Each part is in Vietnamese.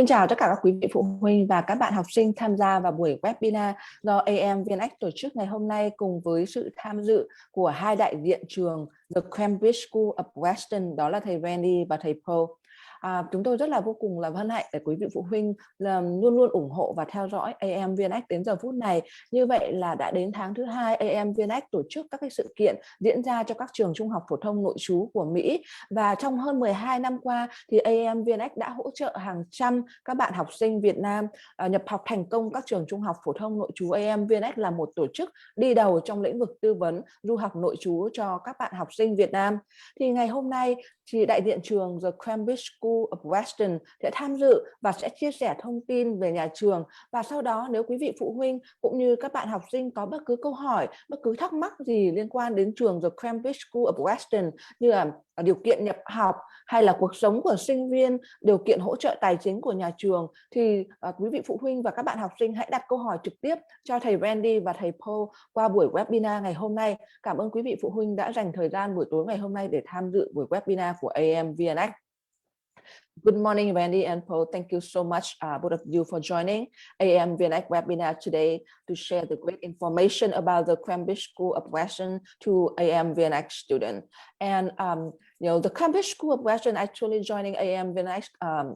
Xin chào tất cả các quý vị phụ huynh và các bạn học sinh tham gia vào buổi webinar do VN tổ chức ngày hôm nay cùng với sự tham dự của hai đại diện trường The Cambridge School of Weston, đó là thầy Randy và thầy Paul. Chúng tôi rất là vô cùng là hân hạnh để quý vị phụ huynh luôn luôn ủng hộ và theo dõi VN đến giờ phút này. Như vậy là đã đến tháng thứ 2 VN tổ chức các cái sự kiện diễn ra cho các trường trung học phổ thông nội trú của Mỹ, và trong hơn 12 năm qua thì VN đã hỗ trợ hàng trăm các bạn học sinh Việt Nam nhập học thành công các trường trung học phổ thông nội trú. VN là một tổ chức đi đầu trong lĩnh vực tư vấn du học nội trú cho các bạn học sinh Việt Nam. Thì ngày hôm nay thì đại diện trường The Cambridge School of Weston sẽ tham dự và sẽ chia sẻ thông tin về nhà trường. Và sau đó nếu quý vị phụ huynh cũng như các bạn học sinh có bất cứ câu hỏi, bất cứ thắc mắc gì liên quan đến trường The Cambridge School of Weston như là điều kiện nhập học hay là cuộc sống của sinh viên, điều kiện hỗ trợ tài chính của nhà trường, thì quý vị phụ huynh và các bạn học sinh hãy đặt câu hỏi trực tiếp cho thầy Randy và thầy Paul qua buổi webinar ngày hôm nay. Cảm ơn quý vị phụ huynh đã dành thời gian buổi tối ngày hôm nay để tham dự buổi webinar của VN. Good morning, Randy and Paul. Thank you so much, both of you, for joining VN webinar today to share the great information about the Cambridge School of Weston to VN student. And the Cambridge School of Weston actually joining VN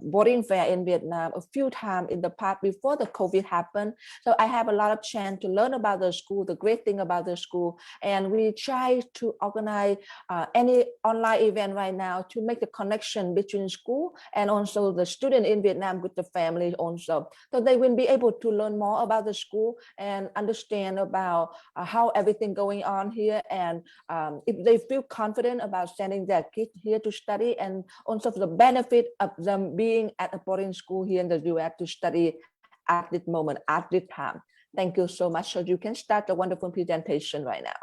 boarding fair in Vietnam a few times in the past before the COVID happened. So I have a lot of chance to learn about the school, the great thing about the school, and we try to organize any online event right now to make the connection between school and also the student in Vietnam with the family also. So they will be able to learn more about the school and understand about how everything going on here, and if they feel confident about sending their kids here to study, and also the benefit of them being at a boarding school here in the US to study at this moment, at this time. Thank you so much. So you can start the wonderful presentation right now.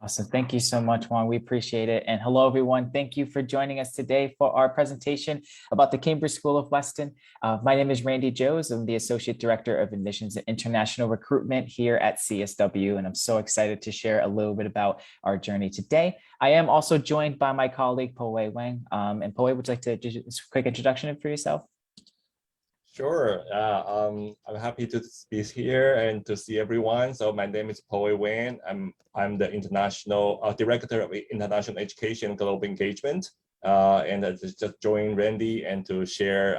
Awesome. Thank you so much, Juan. We appreciate it. And hello, everyone. Thank you for joining us today for our presentation about the Cambridge School of Weston. My name is Randy Joes. I'm the Associate Director of Admissions and International Recruitment here at CSW, and I'm so excited to share a little bit about our journey today. I am also joined by my colleague, Po Wang. And Po, would you like to do a quick introduction for yourself? Sure. I'm happy to be here and to see everyone. So my name is Po Wang. I'm the International Director of International Education and Global Engagement. And I just joined Randy and to share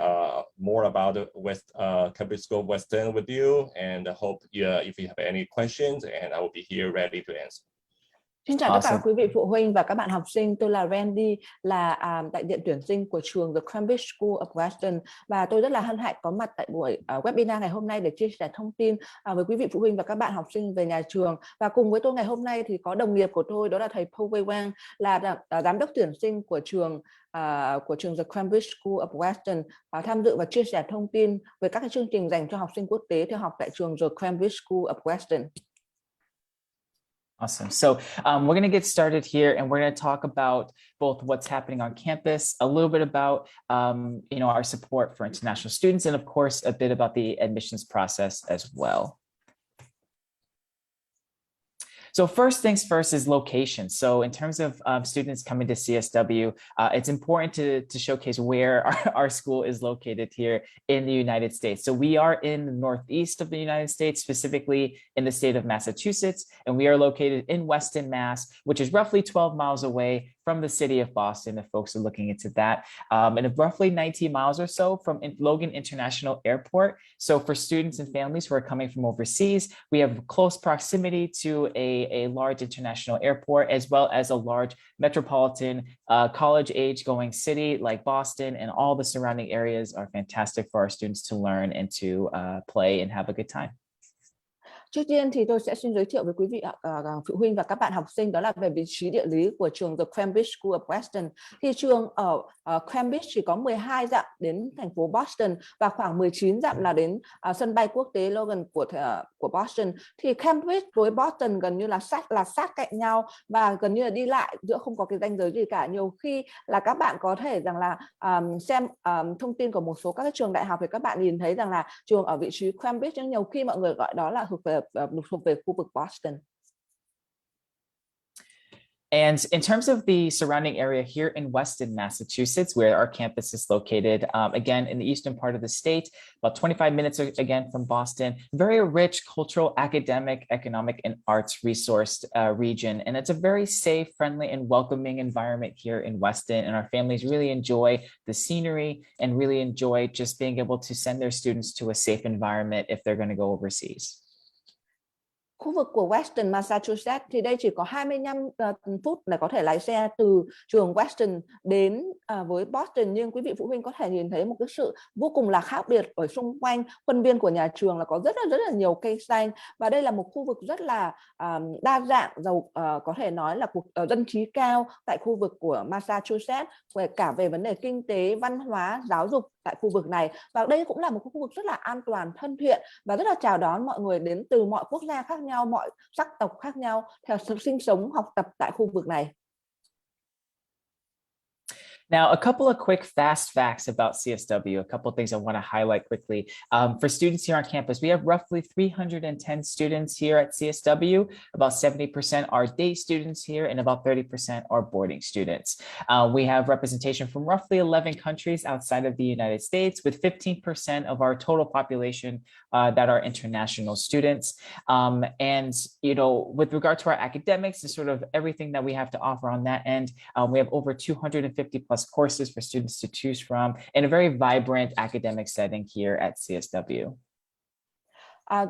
more about the Cambridge School of Weston with you. And I hope if you have any questions, and I will be here ready to answer. Xin chào tất cả quý vị phụ huynh và các bạn học sinh. Tôi là Randy, là đại diện tuyển sinh của trường The Cambridge School of Weston, và tôi rất là hân hạnh có mặt tại buổi webinar ngày hôm nay để chia sẻ thông tin với quý vị phụ huynh và các bạn học sinh về nhà trường. Và cùng với tôi ngày hôm nay thì có đồng nghiệp của tôi, đó là thầy Po Wang, là giám đốc tuyển sinh của trường The Cambridge School of Weston, tham dự và chia sẻ thông tin về các cái chương trình dành cho học sinh quốc tế theo học tại trường The Cambridge School of Weston. Awesome. So we're going to get started here, and we're going to talk about both what's happening on campus, a little bit about our support for international students, and of course a bit about the admissions process as well. So first things first is location. So in terms of students coming to CSW, it's important to showcase where our school is located here in the United States. So we are in the northeast of the United States, specifically in the state of Massachusetts, and we are located in Weston, Mass, which is roughly 12 miles away from the city of Boston, if folks are looking into that, and roughly 19 miles or so from Logan International Airport. So for students and families who are coming from overseas, we have close proximity to a large international airport, as well as a large metropolitan college-age going city like Boston, and all the surrounding areas are fantastic for our students to learn and to play and have a good time. Trước tiên thì tôi sẽ xin giới thiệu với quý vị phụ huynh và các bạn học sinh, đó là về vị trí địa lý của trường The Cambridge School of Weston. Thì trường ở Cambridge chỉ có 12 dặm đến thành phố Boston và khoảng 19 dặm là đến sân bay quốc tế Logan của Boston. Thì Cambridge với Boston gần như là sát cạnh nhau, và gần như là đi lại giữa không có cái ranh giới gì cả. Nhiều khi là các bạn có thể rằng là xem thông tin của một số các trường đại học thì các bạn nhìn thấy rằng là trường ở vị trí Cambridge, nhưng nhiều khi mọi người gọi đó là thuộc về khu vực Boston. And in terms of the surrounding area here in Weston, Massachusetts, where our campus is located, again, in the eastern part of the state, about 25 minutes again from Boston, very rich cultural, academic, economic, and arts resourced region. And it's a very safe, friendly, and welcoming environment here in Weston. And our families really enjoy the scenery and really enjoy just being able to send their students to a safe environment if they're going to go overseas. Khu vực của Weston, Massachusetts thì đây chỉ có 25 phút để có thể lái xe từ trường Weston đến với Boston, nhưng quý vị phụ huynh có thể nhìn thấy một cái sự vô cùng là khác biệt ở xung quanh khuôn viên của nhà trường là có rất là nhiều cây xanh, và đây là một khu vực rất là đa dạng, giàu có thể nói là dân trí cao tại khu vực của Massachusetts, cả về vấn đề kinh tế, văn hóa, giáo dục tại khu vực này, và đây cũng là một khu vực rất là an toàn, thân thiện và rất là chào đón mọi người đến từ mọi quốc gia khác nhau, mọi sắc tộc khác nhau theo sinh sống, học tập tại khu vực này. Now, a couple of quick fast facts about CSW, a couple of things I want to highlight quickly. For students here on campus, we have roughly 310 students here at CSW. About 70% are day students here and about 30% are boarding students. We have representation from roughly 11 countries outside of the United States, with 15% of our total population that are international students. And, you know, with regard to our academics and sort of everything that we have to offer on that end, we have over 250 plus courses for students to choose from in a very vibrant academic setting here at CSW.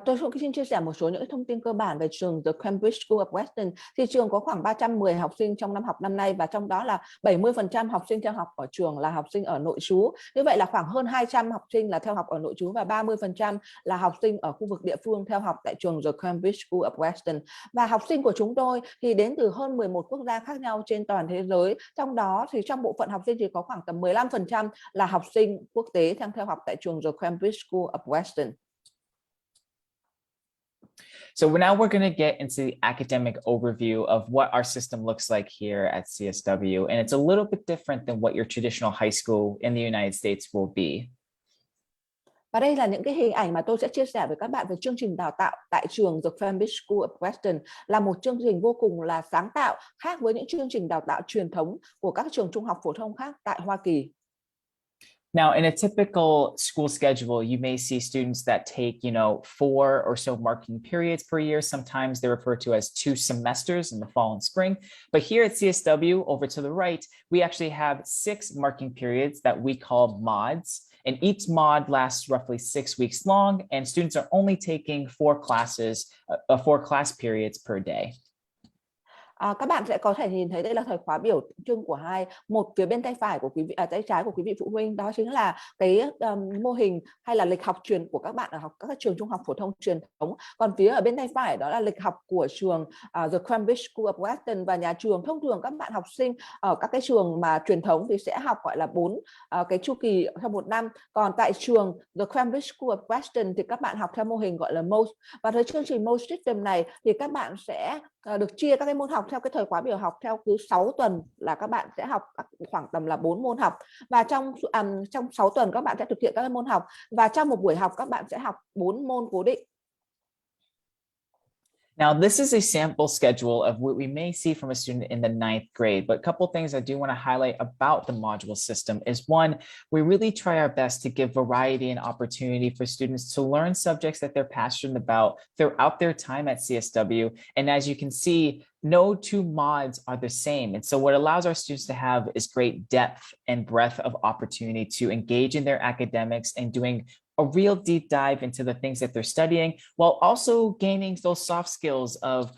Tôi xin chia sẻ một số những thông tin cơ bản về trường The Cambridge School of Weston. Thì trường có khoảng 310 học sinh trong năm học năm nay, và trong đó là 70% học sinh theo học ở trường là học sinh ở nội trú. Như vậy là khoảng hơn 200 học sinh là theo học ở nội trú và 30% là học sinh ở khu vực địa phương theo học tại trường The Cambridge School of Weston. Và học sinh của chúng tôi thì đến từ hơn 11 quốc gia khác nhau trên toàn thế giới. Trong đó thì trong bộ phận học sinh thì có khoảng tầm 15% là học sinh quốc tế theo học tại trường The Cambridge School of Weston. So now we're going to get into the academic overview of what our system looks like here at CSW. And it's a little bit different than what your traditional high school in the United States will be. Và đây là những cái hình ảnh mà tôi sẽ chia sẻ với các bạn về chương trình đào tạo tại trường The Cambridge School of Weston, là một chương trình vô cùng là sáng tạo, khác với những chương trình đào tạo truyền thống của các trường trung học phổ thông khác tại Hoa Kỳ. Now, in a typical school schedule, you may see students that take, 4 or so marking periods per year. Sometimes they're referred to as 2 semesters in the fall and spring. But here at CSW, over to the right, we actually have 6 marking periods that we call mods. And each mod lasts roughly 6 weeks long, and students are only taking 4 class periods per day. Các bạn sẽ có thể nhìn thấy đây là thời khóa biểu trưng của một phía bên tay phải của quý vị, tay trái của quý vị phụ huynh, đó chính là cái mô hình hay là lịch học truyền của các bạn ở các trường trung học phổ thông truyền thống. Còn phía ở bên tay phải đó là lịch học của trường The Cambridge School of Weston, và nhà trường thông thường các bạn học sinh ở các cái trường mà truyền thống thì sẽ học gọi là 4 cái chu kỳ trong một năm. Còn tại trường The Cambridge School of Weston thì các bạn học theo mô hình gọi là MOS, và với chương trình MOS system này thì các bạn sẽ được chia các cái môn học theo cái thời khóa biểu học theo cứ 6 tuần là các bạn sẽ học khoảng tầm là 4 môn học, và trong 6 tuần các bạn sẽ thực hiện các môn học, và trong một buổi học các bạn sẽ học 4 môn cố định. Now, this is a sample schedule of what we may see from a student in the 9th grade, but a couple of things I do want to highlight about the module system is, one, we really try our best to give variety and opportunity for students to learn subjects that they're passionate about throughout their time at CSW. And as you can see, no 2 mods are the same. And so what allows our students to have is great depth and breadth of opportunity to engage in their academics and doing a real deep dive into the things that they're studying, while also gaining those soft skills of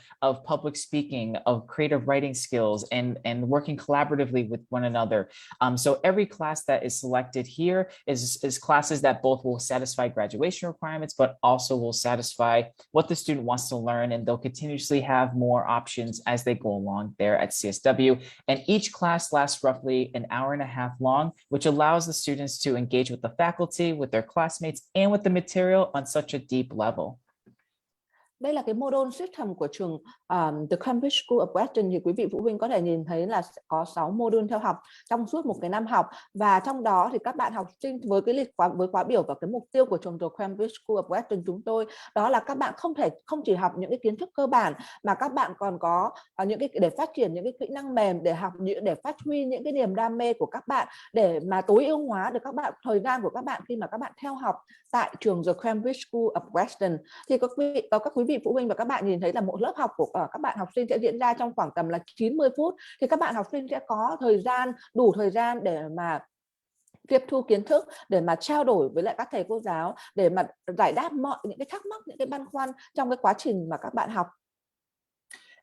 public speaking, of creative writing skills, and working collaboratively with one another. So every class that is selected here is classes that both will satisfy graduation requirements, but also will satisfy what the student wants to learn, and they'll continuously have more options as they go along there at CSW. And each class lasts roughly an hour and a half long, which allows the students to engage with the faculty, with their classmates, and with the material on such a deep level. Đây là cái mô-đun system của trường The Cambridge School of Weston. Thì quý vị phụ huynh có thể nhìn thấy là sẽ có 6 mô-đun theo học trong suốt một cái năm học, và trong đó thì các bạn học sinh với cái với khóa biểu và cái mục tiêu của trường The Cambridge School of Weston chúng tôi đó là các bạn không chỉ học những cái kiến thức cơ bản, mà các bạn còn có những cái để phát triển những cái kỹ năng mềm, để phát huy những cái niềm đam mê của các bạn, để mà tối ưu hóa được thời gian của các bạn khi mà các bạn theo học tại trường The Cambridge School of Weston. Thì các quý vị phụ huynh và các bạn nhìn thấy là một lớp học của các bạn học sinh sẽ diễn ra trong khoảng tầm là 90 phút, thì các bạn học sinh sẽ có đủ thời gian để mà tiếp thu kiến thức, để mà trao đổi với lại các thầy cô giáo, để mà giải đáp mọi những cái thắc mắc, những cái băn khoăn trong cái quá trình mà các bạn học.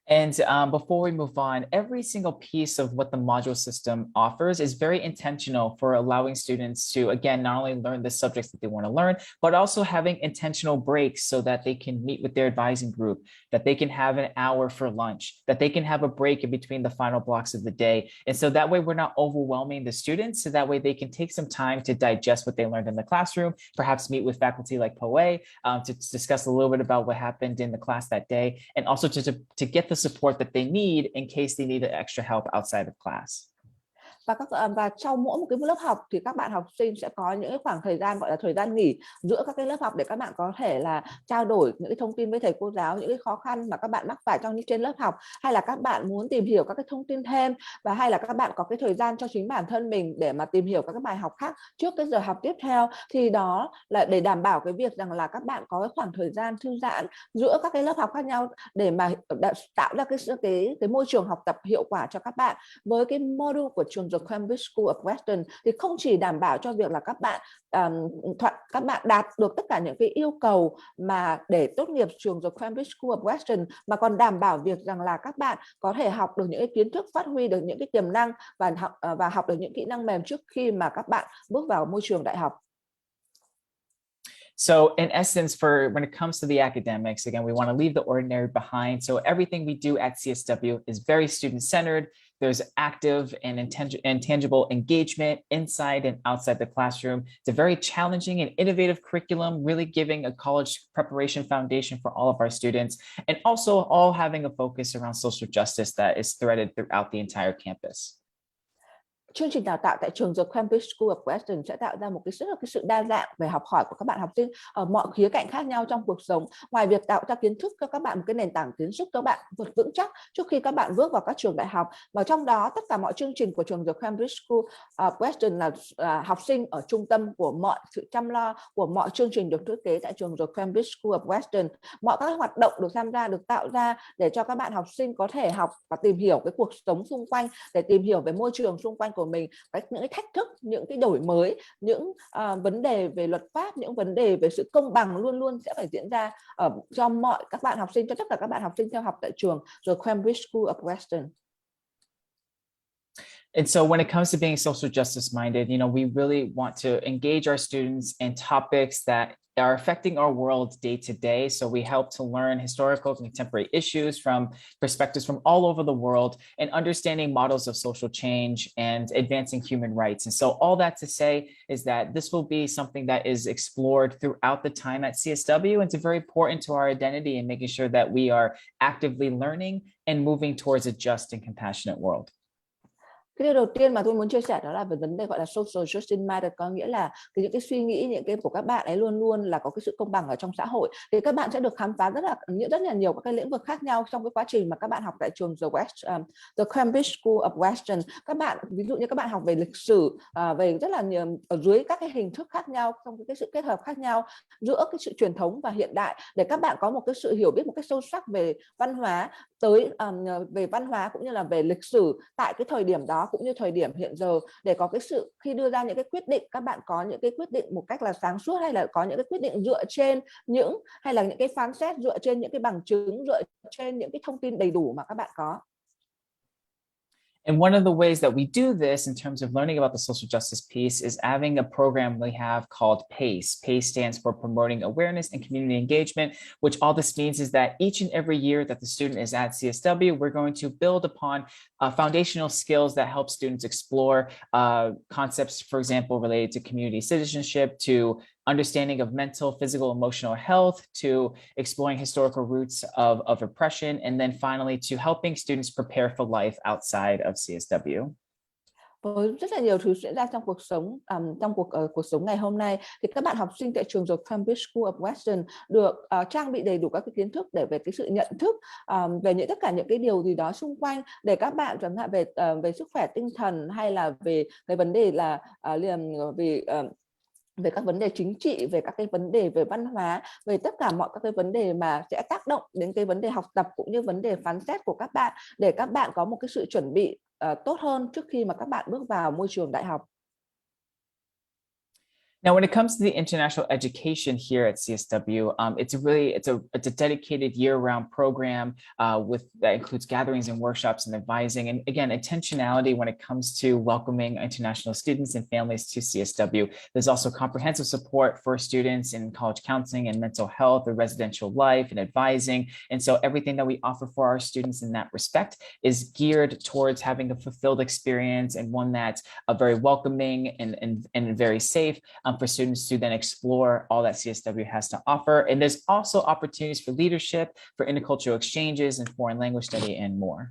And before we move on, every single piece of what the module system offers is very intentional for allowing students to, again, not only learn the subjects that they want to learn, but also having intentional breaks so that they can meet with their advising group, that they can have an hour for lunch, that they can have a break in between the final blocks of the day. And so that way we're not overwhelming the students, so that way they can take some time to digest what they learned in the classroom, perhaps meet with faculty like Poe to discuss a little bit about what happened in the class that day, and also to get the support that they need in case they need extra help outside of class. Và trong mỗi một cái lớp học thì các bạn học sinh sẽ có những cái khoảng thời gian gọi là thời gian nghỉ giữa các cái lớp học, để các bạn có thể là trao đổi những cái thông tin với thầy cô giáo, những cái khó khăn mà các bạn mắc phải trên lớp học, hay là các bạn muốn tìm hiểu các cái thông tin thêm, và hay là các bạn có cái thời gian cho chính bản thân mình để mà tìm hiểu các cái bài học khác trước cái giờ học tiếp theo. Thì đó là để đảm bảo cái việc rằng là các bạn có cái khoảng thời gian thư giãn giữa các cái lớp học khác nhau, để mà tạo ra cái môi trường học tập hiệu quả cho các bạn. Với cái module của trường The Cambridge School of Weston thì không chỉ đảm bảo cho việc là các bạn đạt được tất cả những cái yêu cầu mà để tốt nghiệp trường The Cambridge School of Weston, mà còn đảm bảo việc rằng là các bạn có thể học được những cái kiến thức, phát huy được những cái tiềm năng và học được những kỹ năng mềm trước khi mà các bạn bước vào môi trường đại học. So in essence, when it comes to the academics, again, we want to leave the ordinary behind. So everything we do at CSW is very student-centered. There's active and tangible engagement inside and outside the classroom. It's a very challenging and innovative curriculum, really giving a college preparation foundation for all of our students, and also all having a focus around social justice that is threaded throughout the entire campus. Chương trình đào tạo tại trường The Cambridge School of Weston sẽ tạo ra một cái sự đa dạng về học hỏi của các bạn học sinh ở mọi khía cạnh khác nhau trong cuộc sống. Ngoài việc tạo ra kiến thức cho các bạn một cái nền tảng kiến thức các bạn vững chắc trước khi các bạn bước vào các trường đại học, và trong đó tất cả mọi chương trình của trường The Cambridge School of Weston là học sinh ở trung tâm của mọi sự chăm lo của mọi chương trình được thiết kế tại trường The Cambridge School of Weston. Mọi các hoạt động được tạo ra để cho các bạn học sinh có thể học và tìm hiểu cái cuộc sống xung quanh, để tìm hiểu về môi trường xung quanh của mình, những cái thách thức, những cái đổi mới, những vấn đề về luật pháp, những vấn đề về sự công bằng luôn luôn sẽ phải diễn ra cho các bạn học sinh, cho tất cả các bạn học sinh theo học tại trường The Cambridge School of Weston. And so when it comes to being social justice minded, we really want to engage our students in topics that are affecting our world day to day. So we help to learn historical and contemporary issues from perspectives from all over the world, and understanding models of social change and advancing human rights. And so all that to say is that this will be something that is explored throughout the time at CSW, and it's very important to our identity and making sure that we are actively learning and moving towards a just and compassionate world. Cái điều đầu tiên mà tôi muốn chia sẻ đó là về vấn đề gọi là social justice minded, có nghĩa là những cái suy nghĩ, những cái của các bạn ấy luôn luôn là có cái sự công bằng ở trong xã hội. Thì các bạn sẽ được khám phá rất là nhiều các cái lĩnh vực khác nhau trong cái quá trình mà các bạn học tại trường The Cambridge School of Weston. Các bạn ví dụ như các bạn học về lịch sử, về rất là nhiều ở dưới các cái hình thức khác nhau, trong cái sự kết hợp khác nhau giữa cái sự truyền thống và hiện đại, để các bạn có một cái sự hiểu biết một cách sâu sắc về văn hóa, về văn hóa cũng như là về lịch sử tại cái thời điểm đó cũng như thời điểm hiện giờ, để có cái sự khi đưa ra những cái quyết định, các bạn có những cái quyết định một cách là sáng suốt, hay là có những cái quyết định dựa trên hay là những cái phán xét dựa trên những cái bằng chứng, dựa trên những cái thông tin đầy đủ mà các bạn có. And one of the ways that we do this in terms of learning about the social justice piece is having a program we have called PACE. PACE stands for Promoting Awareness and Community Engagement, which all this means is that each and every year that the student is at CSW, we're going to build upon foundational skills that help students explore concepts, for example, related to community citizenship, to understanding of mental, physical, emotional health, to exploring historical roots of oppression, and then finally to helping students prepare for life outside of CSW. Với rất là nhiều thứ diễn ra trong cuộc sống, trong cuộc sống ngày hôm nay, thì các bạn học sinh tại trường The Cambridge School of Weston được trang bị đầy đủ các cái kiến thức để về cái sự nhận thức về tất cả những cái điều gì đó xung quanh, để các bạn chẳng hạn về sức khỏe tinh thần, hay là về cái vấn đề là về các vấn đề chính trị, về các cái vấn đề về văn hóa, về tất cả mọi các cái vấn đề mà sẽ tác động đến cái vấn đề học tập cũng như vấn đề phán xét của các bạn, để các bạn có một cái sự chuẩn bị tốt hơn trước khi mà các bạn bước vào môi trường đại học. Now, when it comes to the international education here at CSW, it's a dedicated year-round program that includes gatherings and workshops and advising, and again, intentionality when it comes to welcoming international students and families to CSW. There's also comprehensive support for students in college counseling and mental health, or residential life and advising, and so everything that we offer for our students in that respect is geared towards having a fulfilled experience, and one that's very welcoming and very safe. For students to then explore all that CSW has to offer. And there's also opportunities for leadership, for intercultural exchanges, and foreign language study, and more.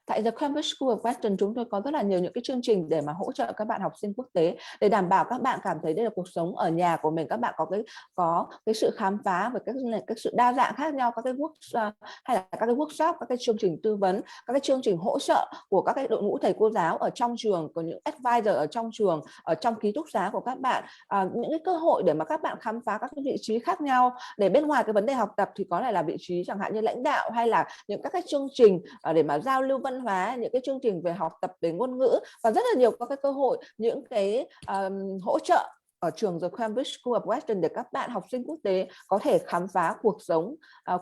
Tại The Cambridge School of Weston, chúng tôi có rất là nhiều những cái chương trình để mà hỗ trợ các bạn học sinh quốc tế, để đảm bảo các bạn cảm thấy đây là cuộc sống ở nhà của mình. Các bạn có cái sự khám phá về các sự đa dạng khác nhau, các cái hay là các cái workshop, các cái chương trình tư vấn, các cái chương trình hỗ trợ của các cái đội ngũ thầy cô giáo ở trong trường, có những advisor ở trong trường, ở trong ký túc xá của các bạn, những cái cơ hội để mà các bạn khám phá các cái vị trí khác nhau, để bên ngoài cái vấn đề học tập thì có thể là vị trí chẳng hạn như lãnh đạo, hay là những các cái chương trình để mà giao lưu văn hóa, những cái chương trình về học tập về ngôn ngữ, và rất là nhiều các cái cơ hội, những cái hỗ trợ ở trường The Cambridge School of Weston để các bạn học sinh quốc tế có thể khám phá cuộc sống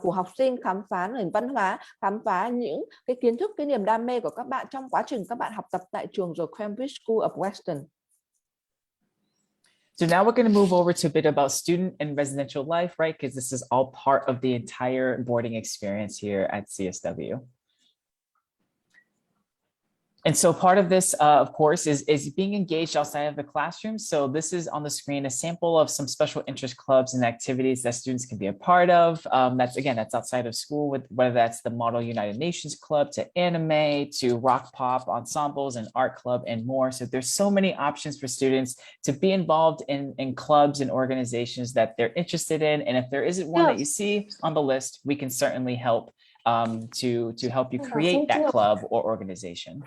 của học sinh, khám phá nền văn hóa, khám phá những cái kiến thức, cái niềm đam mê của các bạn trong quá trình các bạn học tập tại trường The Cambridge School of Weston. So now we're going to move over to a bit about student and residential life, right? Because this is all part of the entire boarding experience here at CSW. And so part of this, of course, is being engaged outside of the classroom. So this is on the screen a sample of some special interest clubs and activities that students can be a part of. That's outside of school, whether that's the Model United Nations Club, to anime, to rock pop ensembles and art club, and more. So there's so many options for students to be involved in clubs and organizations that they're interested in. And if there isn't one that you see on the list, we can certainly help to help you create that club or organization.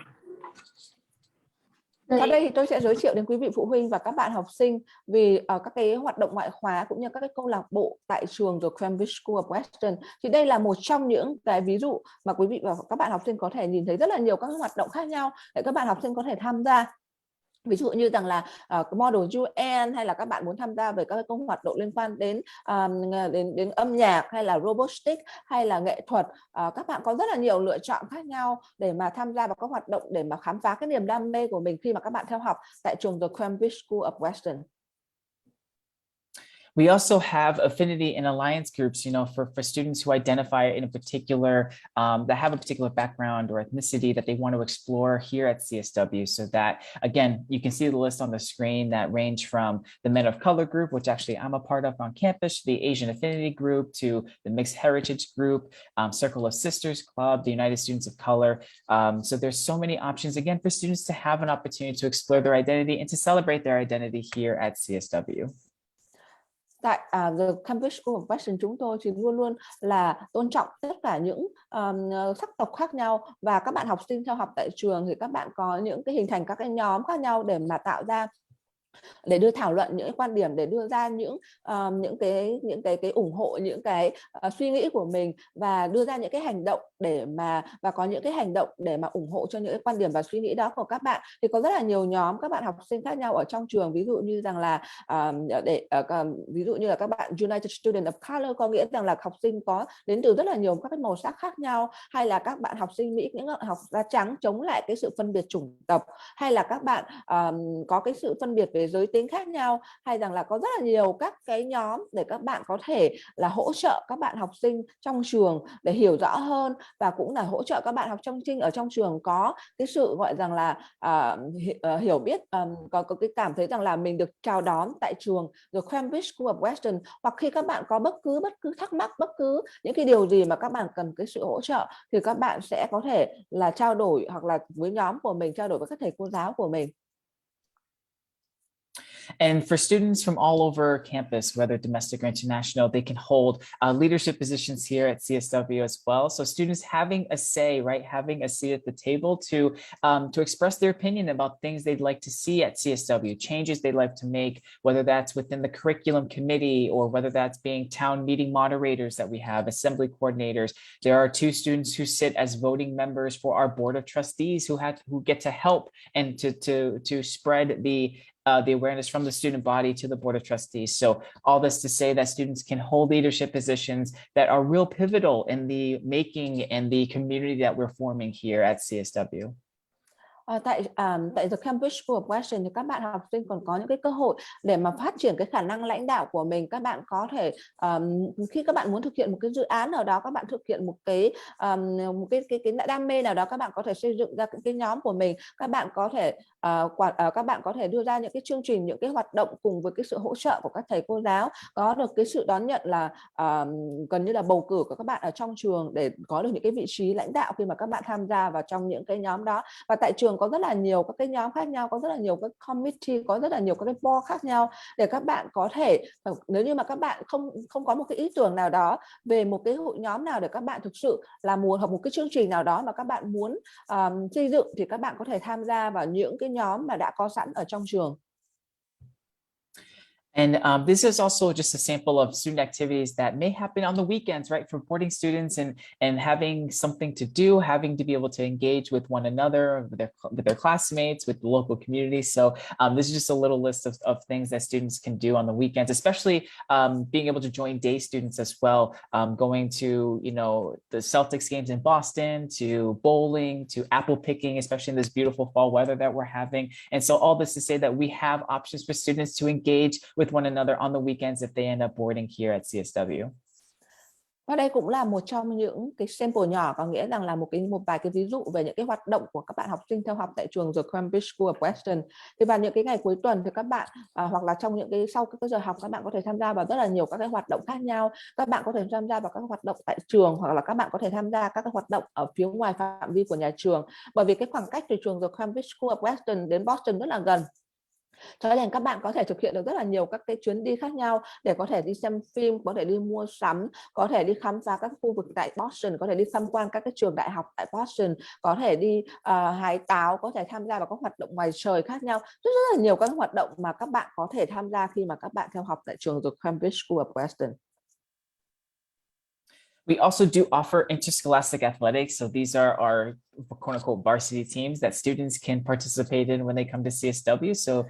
Sau đây thì tôi sẽ giới thiệu đến quý vị phụ huynh và các bạn học sinh về các cái hoạt động ngoại khóa cũng như các cái câu lạc bộ tại trường The Cambridge School of Weston. Thì đây là một trong những cái ví dụ mà quý vị và các bạn học sinh có thể nhìn thấy rất là nhiều các hoạt động khác nhau để các bạn học sinh có thể tham gia. Ví dụ như rằng là model UN, hay là các bạn muốn tham gia về các công hoạt động liên quan đến âm nhạc, hay là robotics, hay là nghệ thuật. Các bạn có rất là nhiều lựa chọn khác nhau để mà tham gia vào các hoạt động để mà khám phá cái niềm đam mê của mình khi mà các bạn theo học tại trường The Cambridge School of Weston. We also have affinity and alliance groups, for students who identify in a particular, that have a particular background or ethnicity that they want to explore here at CSW. So that, again, you can see the list on the screen that range from the Men of Color group, which actually I'm a part of on campus, the Asian Affinity group, to the Mixed Heritage group, Circle of Sisters Club, the United Students of Color. So there's so many options, again, for students to have an opportunity to explore their identity and to celebrate their identity here at CSW. Tại The Cambridge School of Weston, chúng tôi thì luôn luôn là tôn trọng tất cả những sắc tộc khác nhau, và các bạn học sinh theo học tại trường thì các bạn có những cái hình thành các cái nhóm khác nhau để mà tạo ra, để đưa thảo luận những cái quan điểm, để đưa ra những cái ủng hộ những cái suy nghĩ của mình, và đưa ra những cái hành động và có những cái hành động để mà ủng hộ cho những cái quan điểm và suy nghĩ đó của các bạn. Thì có rất là nhiều nhóm các bạn học sinh khác nhau ở trong trường, ví dụ như rằng là ví dụ như là các bạn United Students of Color, có nghĩa rằng là học sinh có đến từ rất là nhiều các cái màu sắc khác nhau, hay là các bạn học sinh Mỹ, những học da trắng chống lại cái sự phân biệt chủng tộc, hay là các bạn có cái sự phân biệt về về giới tính khác nhau, hay rằng là có rất là nhiều các cái nhóm để các bạn có thể là hỗ trợ các bạn học sinh trong trường để hiểu rõ hơn, và cũng là hỗ trợ các bạn học sinh ở trong trường có cái sự gọi rằng là hiểu biết, có cái cảm thấy rằng là mình được chào đón tại trường The Cambridge School of Weston. Hoặc khi các bạn có bất cứ thắc mắc, bất cứ những cái điều gì mà các bạn cần cái sự hỗ trợ, thì các bạn sẽ có thể là trao đổi hoặc là với nhóm của mình, trao đổi với các thầy cô giáo của mình. And for students from all over campus, whether domestic or international, they can hold leadership positions here at CSW as well. So students having a say, right, having a seat at the table to express their opinion about things they'd like to see at CSW, changes they'd like to make, whether that's within the curriculum committee or whether that's being town meeting moderators that we have, assembly coordinators. There are 2 students who sit as voting members for our board of trustees who get to help and to spread the awareness from the student body to the board of trustees. So all this to say that students can hold leadership positions that are real pivotal in the making and the community that we're forming here at CSW. Tại The Cambridge School of Weston thì các bạn học sinh còn có những cái cơ hội để mà phát triển cái khả năng lãnh đạo của mình. Các bạn có thể khi các bạn muốn thực hiện một cái dự án nào đó, các bạn thực hiện một cái đam mê nào đó, các bạn có thể xây dựng ra cái nhóm của mình. Các bạn có thể đưa ra những cái chương trình, những cái hoạt động cùng với cái sự hỗ trợ của các thầy cô giáo, có được cái sự đón nhận là gần như là bầu cử của các bạn ở trong trường để có được những cái vị trí lãnh đạo khi mà các bạn tham gia vào trong những cái nhóm đó. Và tại trường có rất là nhiều các cái nhóm khác nhau, có rất là nhiều các committee, có rất là nhiều các cái board khác nhau để các bạn có thể, nếu như mà các bạn không có một cái ý tưởng nào đó về một cái hội nhóm nào để các bạn thực sự là muốn học một cái chương trình nào đó mà các bạn muốn xây dựng, thì các bạn có thể tham gia vào những cái nhóm mà đã có sẵn ở trong trường. And this is also just a sample of student activities that may happen on the weekends, right? For boarding students and having something to do, having to be able to engage with one another, with their classmates, with the local community. So this is just a little list of things that students can do on the weekends, especially being able to join day students as well, going to, the Celtics games in Boston, to bowling, to apple picking, especially in this beautiful fall weather that we're having. And so all this to say that we have options for students to engage with one another on the weekends if they end up boarding here at CSW. Và đây cũng là một trong những cái sample nhỏ, có nghĩa rằng là một vài cái ví dụ về những cái hoạt động của các bạn học sinh theo học tại trường The Cambridge School of Weston. Thì vào những cái ngày cuối tuần thì các bạn hoặc là trong những cái sau các giờ học, các bạn có thể tham gia vào rất là nhiều các cái hoạt động khác nhau. Các bạn có thể tham gia vào các hoạt động tại trường, hoặc là các bạn có thể tham gia các cái hoạt động ở phía ngoài phạm vi của nhà trường. Bởi vì cái khoảng cách từ trường The Cambridge School of Weston đến Boston rất là gần, cho nên các bạn có thể thực hiện được rất là nhiều các cái chuyến đi khác nhau để có thể đi xem phim, có thể đi mua sắm, có thể đi khám phá các khu vực tại Boston, có thể đi tham quan các cái trường đại học tại Boston, có thể đi hái táo, có thể tham gia vào các hoạt động ngoài trời khác nhau. Rất là nhiều các hoạt động mà các bạn có thể tham gia khi mà các bạn theo học tại trường The Cambridge School of Weston. We also do offer interscholastic athletics. So these are our quote unquote varsity teams that students can participate in when they come to CSW. So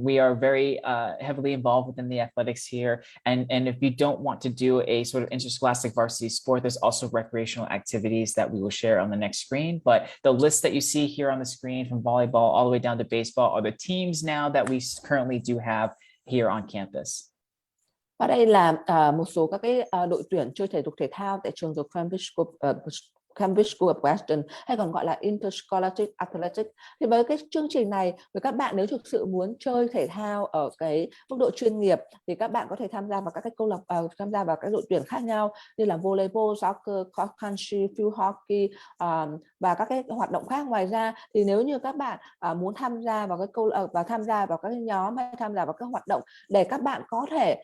we are very heavily involved within the athletics here. And if you don't want to do a sort of interscholastic varsity sport, there's also recreational activities that we will share on the next screen. But the list that you see here on the screen, from volleyball all the way down to baseball, are the teams now that we currently do have here on campus. Và đây là một số các cái đội tuyển chơi thể dục thể thao tại trường The Cambridge School of Weston, hay còn gọi là Interscholastic Athletics. Thì với cái chương trình này, với các bạn nếu thực sự muốn chơi thể thao ở cái mức độ chuyên nghiệp, thì các bạn có thể tham gia vào các cái câu lạc tham gia vào các đội tuyển khác nhau như là volleyball, soccer, cross country, field hockey và các cái hoạt động khác. Ngoài ra thì nếu như các bạn muốn tham gia vào tham gia vào các nhóm hay tham gia vào các hoạt động để các bạn có thể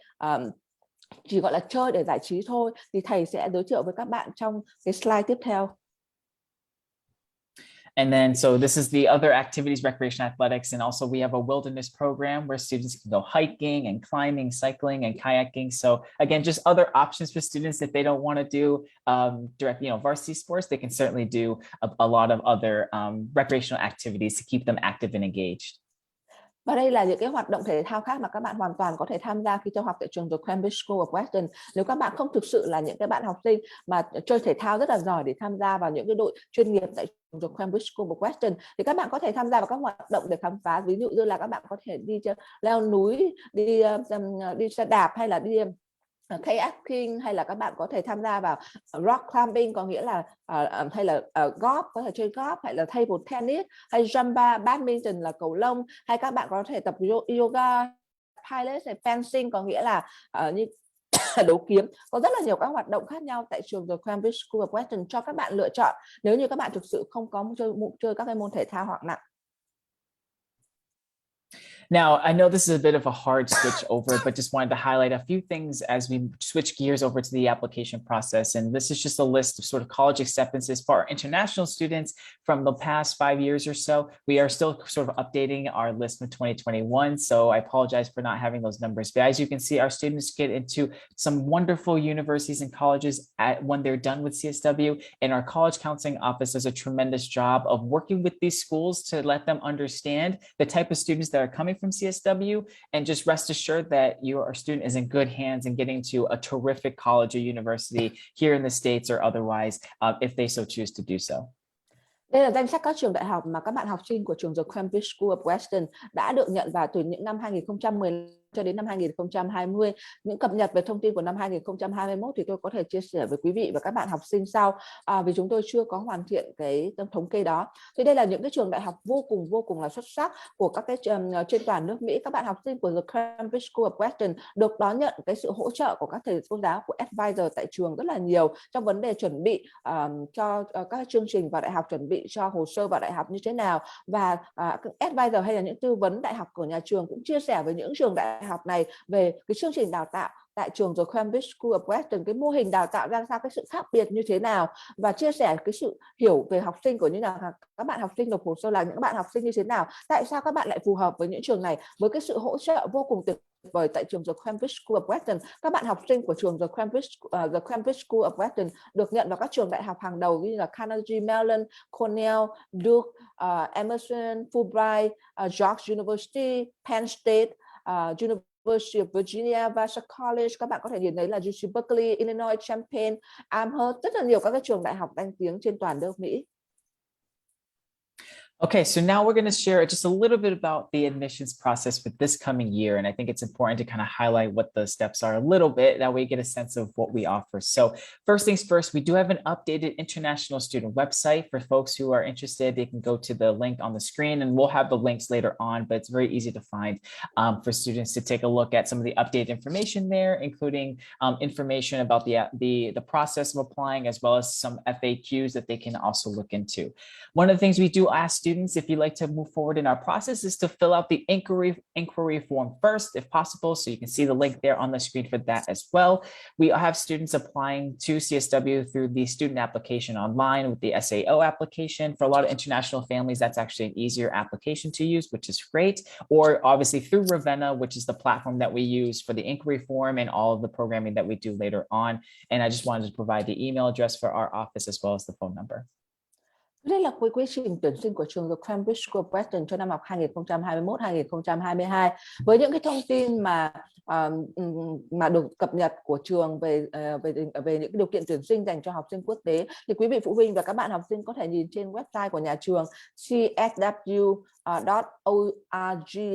chỉ gọi là chơi để giải trí thôi, thì thầy sẽ giới thiệu với các bạn trong cái slide tiếp theo. And then, so this is the other activities, recreation athletics, and also we have a wilderness program where students can go hiking and climbing, cycling and kayaking. So again, just other options for students if they don't want to do direct, varsity sports. They can certainly do a lot of other recreational activities to keep them active and engaged. Và đây là những cái hoạt động thể thao khác mà các bạn hoàn toàn có thể tham gia khi theo học tại trường The Cambridge School of Weston. Nếu các bạn không thực sự là những cái bạn học sinh mà chơi thể thao rất là giỏi để tham gia vào những cái đội chuyên nghiệp tại trường The Cambridge School of Weston, thì các bạn có thể tham gia vào các hoạt động để khám phá. Ví dụ như là các bạn có thể đi leo núi, đi xe đạp, hay là đi kayaking, hay là các bạn có thể tham gia vào rock climbing, có nghĩa là hay là golf, có thể chơi golf, hay là table tennis, hay jumba, badminton là cầu lông, hay các bạn có thể tập yoga, pilates, hay fencing, có nghĩa là như đấu kiếm. Có rất là nhiều các hoạt động khác nhau tại trường The Cambridge School of Weston cho các bạn lựa chọn nếu như các bạn thực sự không có chơi các cái môn thể thao hoặc nặng. Now, I know this is a bit of a hard switch over, but just wanted to highlight a few things as we switch gears over to the application process. And this is just a list of sort of college acceptances for our international students from the past 5 years or so. We are still sort of updating our list from 2021, so I apologize for not having those numbers. But as you can see, our students get into some wonderful universities and colleges when they're done with CSW, and our college counseling office does a tremendous job of working with these schools to let them understand the type of students that are coming from CSW, and just rest assured that your student is in good hands and getting to a terrific college or university here in the States or otherwise, if they so choose to do so. Đây là danh sách các trường đại học mà các bạn học sinh của trường The Cambridge School of Weston đã được nhận vào từ những năm 2015 cho đến năm 2020. Những cập nhật về thông tin của năm 2021 thì tôi có thể chia sẻ với quý vị và các bạn học sinh sau, vì chúng tôi chưa có hoàn thiện cái thống kê đó. Thì đây là những cái trường đại học vô cùng là xuất sắc của các cái trên toàn nước Mỹ. Các bạn học sinh của The Cambridge School of Weston được đón nhận cái sự hỗ trợ của các thầy cô giáo, của advisor tại trường rất là nhiều trong vấn đề chuẩn bị cho các chương trình vào đại học, chuẩn bị cho hồ sơ vào đại học như thế nào, và advisor hay là những tư vấn đại học của nhà trường cũng chia sẻ với những trường đại học này về cái chương trình đào tạo tại trường The Cambridge School of Weston, cái mô hình đào tạo ra sao, cái sự khác biệt như thế nào, và chia sẻ cái sự hiểu về học sinh của như là các bạn học sinh nộp hồ sơ là những bạn học sinh như thế nào, tại sao các bạn lại phù hợp với những trường này. Với cái sự hỗ trợ vô cùng tuyệt vời tại trường The Cambridge School of Weston, các bạn học sinh của trường The Cambridge School of Weston được nhận vào các trường đại học hàng đầu như là Carnegie Mellon, Cornell, Được, Emerson, Fulbright, George University, Penn State, University of Virginia, Vassar College. Các bạn có thể nhìn thấy là UC Berkeley, Illinois, Champaign, Amherst, rất là nhiều các cái trường đại học danh tiếng trên toàn nước Mỹ. Okay, so now we're going to share just a little bit about the admissions process for this coming year. And I think it's important to kind of highlight what the steps are a little bit. That way you get a sense of what we offer. So first things first, we do have an updated international student website. For folks who are interested, they can go to the link on the screen, and we'll have the links later on, but it's very easy to find for students to take a look at some of the updated information there, including information about the process of applying, as well as some FAQs that they can also look into. One of the things we do ask students, if you'd like to move forward in our process, is to fill out the inquiry form first, if possible. So you can see the link there on the screen for that as well. We have students applying to CSW through the student application online with the SAO application. For a lot of international families, that's actually an easier application to use, which is great. Or obviously through Ravenna, which is the platform that we use for the inquiry form and all of the programming that we do later on. And I just wanted to provide the email address for our office as well as the phone number. Đây là quy trình tuyển sinh của trường The Cambridge School of Weston cho năm học 2021-2022 với những cái thông tin mà được cập nhật của trường về những điều kiện tuyển sinh dành cho học sinh quốc tế, thì quý vị phụ huynh và các bạn học sinh có thể nhìn trên website của nhà trường csw.org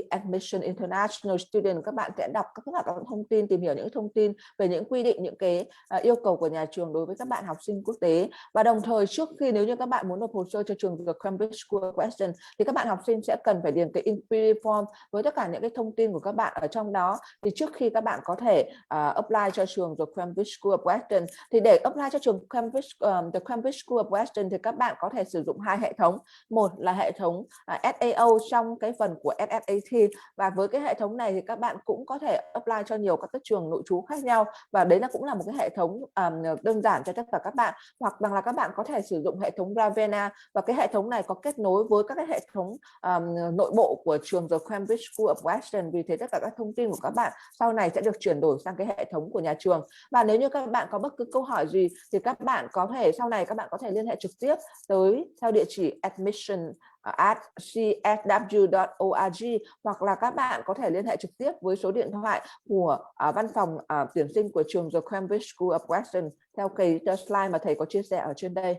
admission international student. Các bạn sẽ đọc các thông tin, tìm hiểu những thông tin về những quy định, những cái yêu cầu của nhà trường đối với các bạn học sinh quốc tế. Và đồng thời trước khi, nếu như các bạn muốn nộp hồ sơ cho trường The Cambridge School of Weston, thì các bạn học sinh sẽ cần phải điền cái inquiry form với tất cả những cái thông tin của các bạn ở trong đó. Thì trước khi các bạn có thể apply cho trường The Cambridge School of Weston, thì để apply cho trường The Cambridge School of Weston thì các bạn có thể sử dụng hai hệ thống. Một là hệ thống SAO trong cái phần của SSAT, và với cái hệ thống này thì các bạn cũng có thể apply cho nhiều các cái trường nội trú khác nhau, và đấy cũng là một cái hệ thống đơn giản cho tất cả các bạn. Hoặc rằng là các bạn có thể sử dụng hệ thống Ravenna, và cái hệ thống này có kết nối với các cái hệ thống nội bộ của trường The Cambridge School of Weston. Vì thế tất cả các thông tin của các bạn sau này sẽ được chuyển đổi sang cái hệ thống của nhà trường. Và nếu như các bạn có bất cứ câu hỏi gì thì các bạn có thể sau này các bạn có thể liên hệ trực tiếp tới theo địa chỉ admission at csw.org, hoặc là các bạn có thể liên hệ trực tiếp với số điện thoại của văn phòng tuyển sinh của trường The Cambridge School of Weston theo cái slide mà thầy có chia sẻ ở trên đây.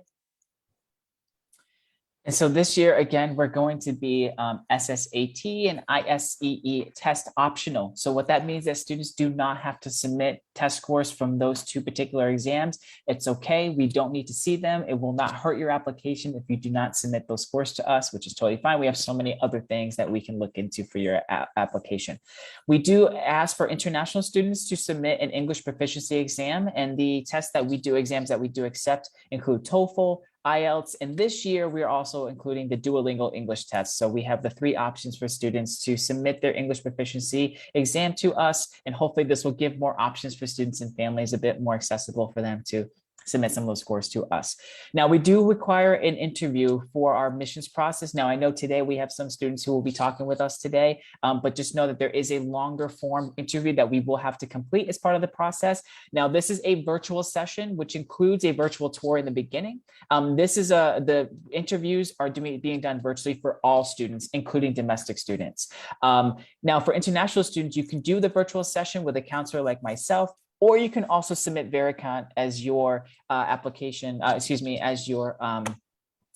And so this year, again, we're going to be SSAT and ISEE test optional. So what that means is that students do not have to submit test scores from those two particular exams. It's okay. We don't need to see them. It will not hurt your application if you do not submit those scores to us, which is totally fine. We have so many other things that we can look into for your application. We do ask for international students to submit an English proficiency exam, and the tests that we do, exams that we do accept, include TOEFL, IELTS, and this year we are also including the Duolingo English test. So we have the 3 options for students to submit their English proficiency exam to us, and hopefully this will give more options for students and families, a bit more accessible for them to submit some of those scores to us. Now, we do require an interview for our admissions process. Now, I know today we have some students who will be talking with us today, but just know that there is a longer form interview that we will have to complete as part of the process. Now, this is a virtual session, which includes a virtual tour in the beginning. The interviews are being done virtually for all students, including domestic students. Now, for international students, you can do the virtual session with a counselor like myself, or you can also submit Vericant as your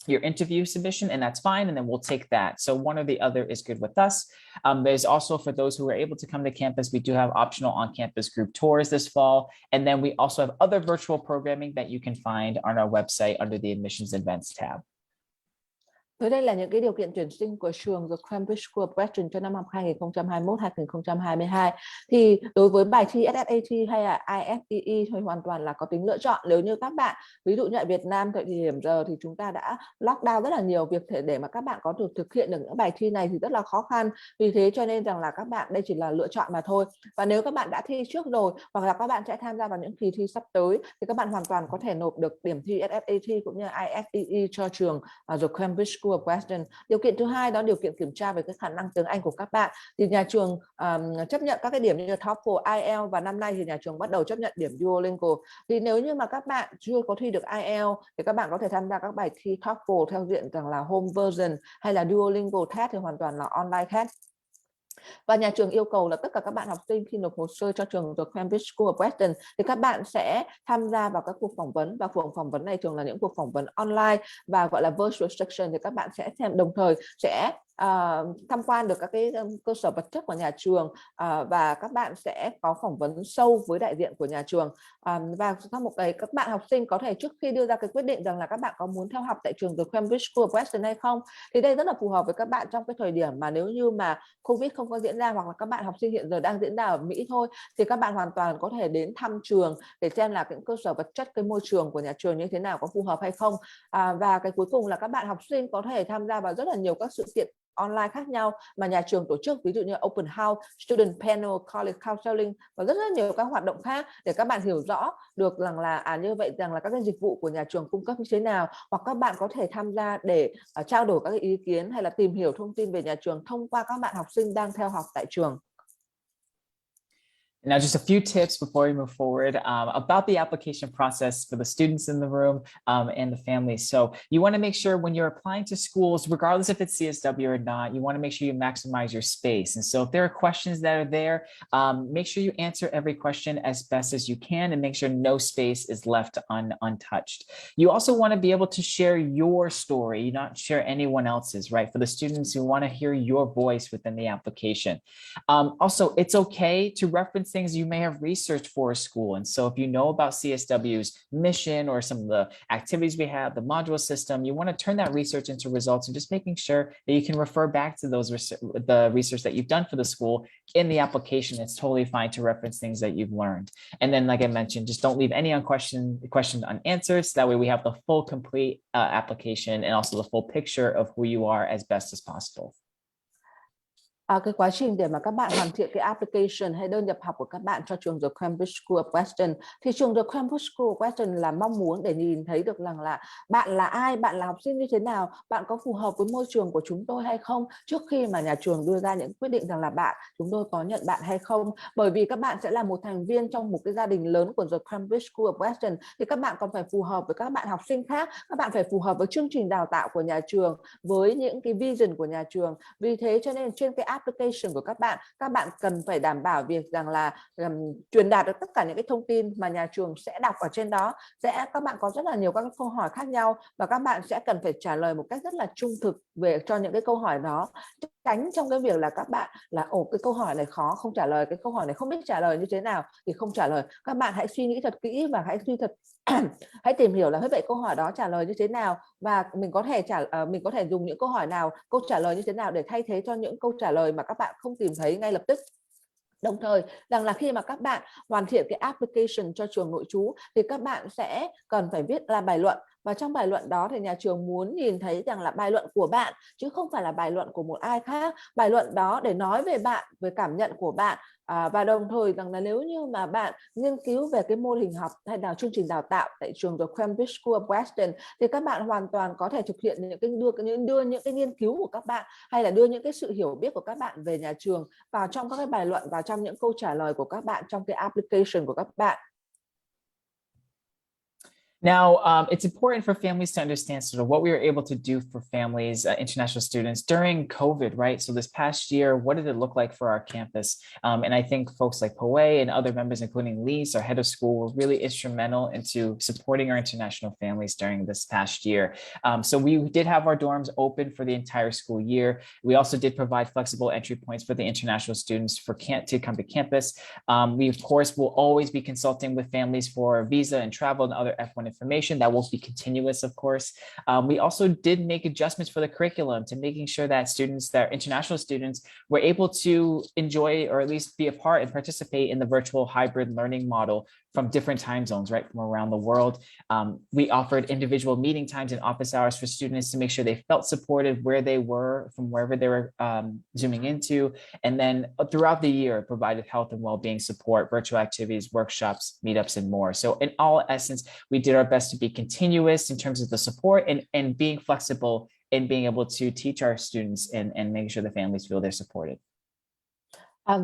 your interview submission, and that's fine, and then we'll take that. So one or the other is good with us. There's also, for those who are able to come to campus, we do have optional on-campus group tours this fall, and then we also have other virtual programming that you can find on our website under the Admissions Events tab. Tới đây là những cái điều kiện tuyển sinh của trường The Cambridge School of Weston cho năm học 2021-2022. Thì đối với bài thi SSAT hay là ISEE thì hoàn toàn là có tính lựa chọn. Nếu như các bạn, ví dụ như ở Việt Nam thời điểm giờ thì chúng ta đã lockdown rất là nhiều, việc để mà các bạn có được thực hiện được những bài thi này thì rất là khó khăn. Vì thế cho nên rằng là các bạn đây chỉ là lựa chọn mà thôi. Và nếu các bạn đã thi trước rồi, hoặc là các bạn sẽ tham gia vào những kỳ thi sắp tới, thì các bạn hoàn toàn có thể nộp được điểm thi SSAT cũng như ISEE cho trường The Cambridge School of Weston. Điều kiện thứ hai đó điều kiện kiểm tra về cái khả năng tiếng Anh của các bạn. Thì nhà trường chấp nhận các cái điểm như TOEFL, IELTS, và năm nay thì nhà trường bắt đầu chấp nhận điểm Duolingo. Thì nếu như mà các bạn chưa có thi được IELTS thì các bạn có thể tham gia các bài thi TOEFL theo diện rằng là home version, hay là Duolingo test thì hoàn toàn là online test. Và nhà trường yêu cầu là tất cả các bạn học sinh khi nộp hồ sơ cho trường The Cambridge School of Weston thì các bạn sẽ tham gia vào các cuộc phỏng vấn, và cuộc phỏng vấn này thường là những cuộc phỏng vấn online và gọi là virtual section, thì các bạn sẽ xem, đồng thời sẽ tham quan được các cái cơ sở vật chất của nhà trường, và các bạn sẽ có phỏng vấn sâu với đại diện của nhà trường. Và sau một đấy các bạn học sinh có thể trước khi đưa ra cái quyết định rằng là các bạn có muốn theo học tại trường The Cambridge School of Weston hay không, thì đây rất là phù hợp với các bạn trong cái thời điểm mà nếu như mà Covid không có diễn ra, hoặc là các bạn học sinh hiện giờ đang diễn ra ở Mỹ thôi, thì các bạn hoàn toàn có thể đến thăm trường để xem là cái cơ sở vật chất, cái môi trường của nhà trường như thế nào, có phù hợp hay không. Và cái cuối cùng là các bạn học sinh có thể tham gia vào rất là nhiều các sự kiện online khác nhau mà nhà trường tổ chức, ví dụ như Open House, Student Panel, College Counseling và rất nhiều các hoạt động khác, để các bạn hiểu rõ được rằng là như vậy rằng là các cái dịch vụ của nhà trường cung cấp như thế nào, hoặc các bạn có thể tham gia để trao đổi các cái ý kiến hay là tìm hiểu thông tin về nhà trường thông qua các bạn học sinh đang theo học tại trường. Now, just a few tips before we move forward about the application process for the students in the room and the families. So you want to make sure when you're applying to schools, regardless if it's CSW or not, you want to make sure you maximize your space. And so if there are questions that are there, make sure you answer every question as best as you can and make sure no space is left untouched. You also want to be able to share your story, not share anyone else's, right? For the students who want to hear your voice within the application. Also, it's okay to reference things you may have researched for a school. And so if you know about CSW's mission or some of the activities we have, the module system, you want to turn that research into results and just making sure that you can refer back to the research that you've done for the school in the application. It's totally fine to reference things that you've learned. And then, like I mentioned, just don't leave any questions unanswered. So that way we have the full complete application and also the full picture of who you are as best as possible. Cái quá trình để mà các bạn hoàn thiện cái application hay đơn nhập học của các bạn cho trường The Cambridge School of Weston, thì trường The Cambridge School of Weston là mong muốn để nhìn thấy được rằng là bạn là ai, bạn là học sinh như thế nào, bạn có phù hợp với môi trường của chúng tôi hay không, trước khi mà nhà trường đưa ra những quyết định rằng là chúng tôi có nhận bạn hay không. Bởi vì các bạn sẽ là một thành viên trong một cái gia đình lớn của The Cambridge School of Weston, thì các bạn còn phải phù hợp với các bạn học sinh khác, các bạn phải phù hợp với chương trình đào tạo của nhà trường, với những cái vision của nhà trường. Vì thế cho nên trên cái application của các bạn cần phải đảm bảo việc rằng là truyền đạt được tất cả những cái thông tin mà nhà trường sẽ đọc ở trên đó. Các bạn có rất là nhiều các câu hỏi khác nhau và các bạn sẽ cần phải trả lời một cách rất là trung thực về cho những cái câu hỏi đó, tránh trong cái việc là các bạn là cái câu hỏi này khó không trả lời, cái câu hỏi này không biết trả lời như thế nào thì không trả lời. Các bạn hãy suy nghĩ thật kỹ và hãy tìm hiểu là vậy câu hỏi đó trả lời như thế nào, và mình có thể dùng những câu hỏi nào, câu trả lời như thế nào để thay thế cho những câu trả lời mà các bạn không tìm thấy ngay lập tức. Đồng thời rằng là khi mà các bạn hoàn thiện cái application cho trường nội trú thì các bạn sẽ cần phải viết là bài luận, và trong bài luận đó thì nhà trường muốn nhìn thấy rằng là bài luận của bạn chứ không phải là bài luận của một ai khác. Bài luận đó để nói về bạn, về cảm nhận của bạn, và đồng thời rằng là nếu như mà bạn nghiên cứu về cái mô hình học hay là chương trình đào tạo tại trường The Cambridge School of Weston thì các bạn hoàn toàn có thể thực hiện đưa những cái nghiên cứu của các bạn hay là đưa những cái sự hiểu biết của các bạn về nhà trường vào trong các cái bài luận, vào trong những câu trả lời của các bạn trong cái application của các bạn. Now, it's important for families to understand sort of what we were able to do for families, international students during COVID, right? So this past year, what did it look like for our campus? And I think folks like Poe and other members, including Lise, our head of school, were really instrumental into supporting our international families during this past year. So we did have our dorms open for the entire school year. We also did provide flexible entry points for the international students to come to campus. We, of course, will always be consulting with families for visa and travel and other F1 information that will be continuous, of course. We also did make adjustments for the curriculum to making sure that international students were able to enjoy or at least be a part and participate in the virtual hybrid learning model from different time zones, right, from around the world. We offered individual meeting times and office hours for students to make sure they felt supported where they were from wherever they were zooming into. And then throughout the year, provided health and well-being support, virtual activities, workshops, meetups, and more. So in all essence, we did our best to be continuous in terms of the support and being flexible in being able to teach our students and making sure the families feel they're supported.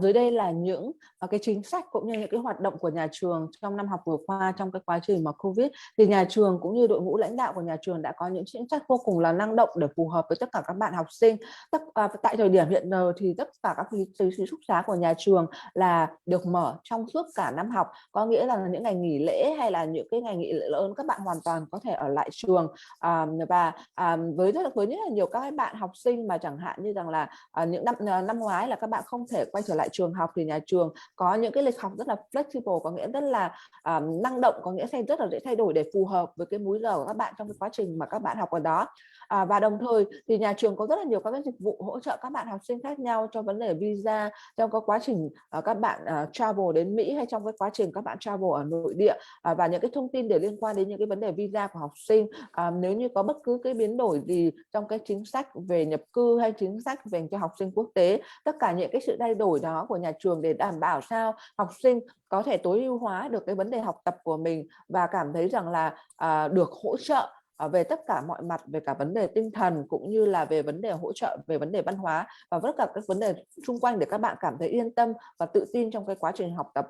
Dưới đây là những cái chính sách cũng như những cái hoạt động của nhà trường trong năm học vừa qua trong cái quá trình mà Covid, thì nhà trường cũng như đội ngũ lãnh đạo của nhà trường đã có những chính sách vô cùng là năng động để phù hợp với tất cả các bạn học sinh. Tại thời điểm hiện giờ thì tất cả các ký túc xá của nhà trường là được mở trong suốt cả năm học, có nghĩa là những ngày nghỉ lễ hay là những cái ngày nghỉ lễ lớn các bạn hoàn toàn có thể ở lại trường. Và với rất là nhiều các bạn học sinh mà chẳng hạn như rằng là những năm ngoái là các bạn không thể quay trở lại trường học, thì nhà trường có những cái lịch học rất là flexible, có nghĩa rất là năng động, có nghĩa rất là dễ thay đổi để phù hợp với cái múi giờ của các bạn trong cái quá trình mà các bạn học ở đó. Và đồng thời thì nhà trường có rất là nhiều các cái dịch vụ hỗ trợ các bạn học sinh khác nhau cho vấn đề visa, trong cái quá trình các bạn travel đến Mỹ hay trong cái quá trình các bạn travel ở nội địa, và những cái thông tin để liên quan đến những cái vấn đề visa của học sinh. Nếu như có bất cứ cái biến đổi gì trong cái chính sách về nhập cư hay chính sách dành cho học sinh quốc tế, tất cả những cái sự thay đổi đó của nhà trường để đảm bảo sao học sinh có thể tối ưu hóa được cái vấn đề học tập của mình và cảm thấy rằng là được hỗ trợ về tất cả mọi mặt, về cả vấn đề tinh thần cũng như là về vấn đề hỗ trợ về vấn đề văn hóa và tất cả các vấn đề xung quanh để các bạn cảm thấy yên tâm và tự tin trong cái quá trình học tập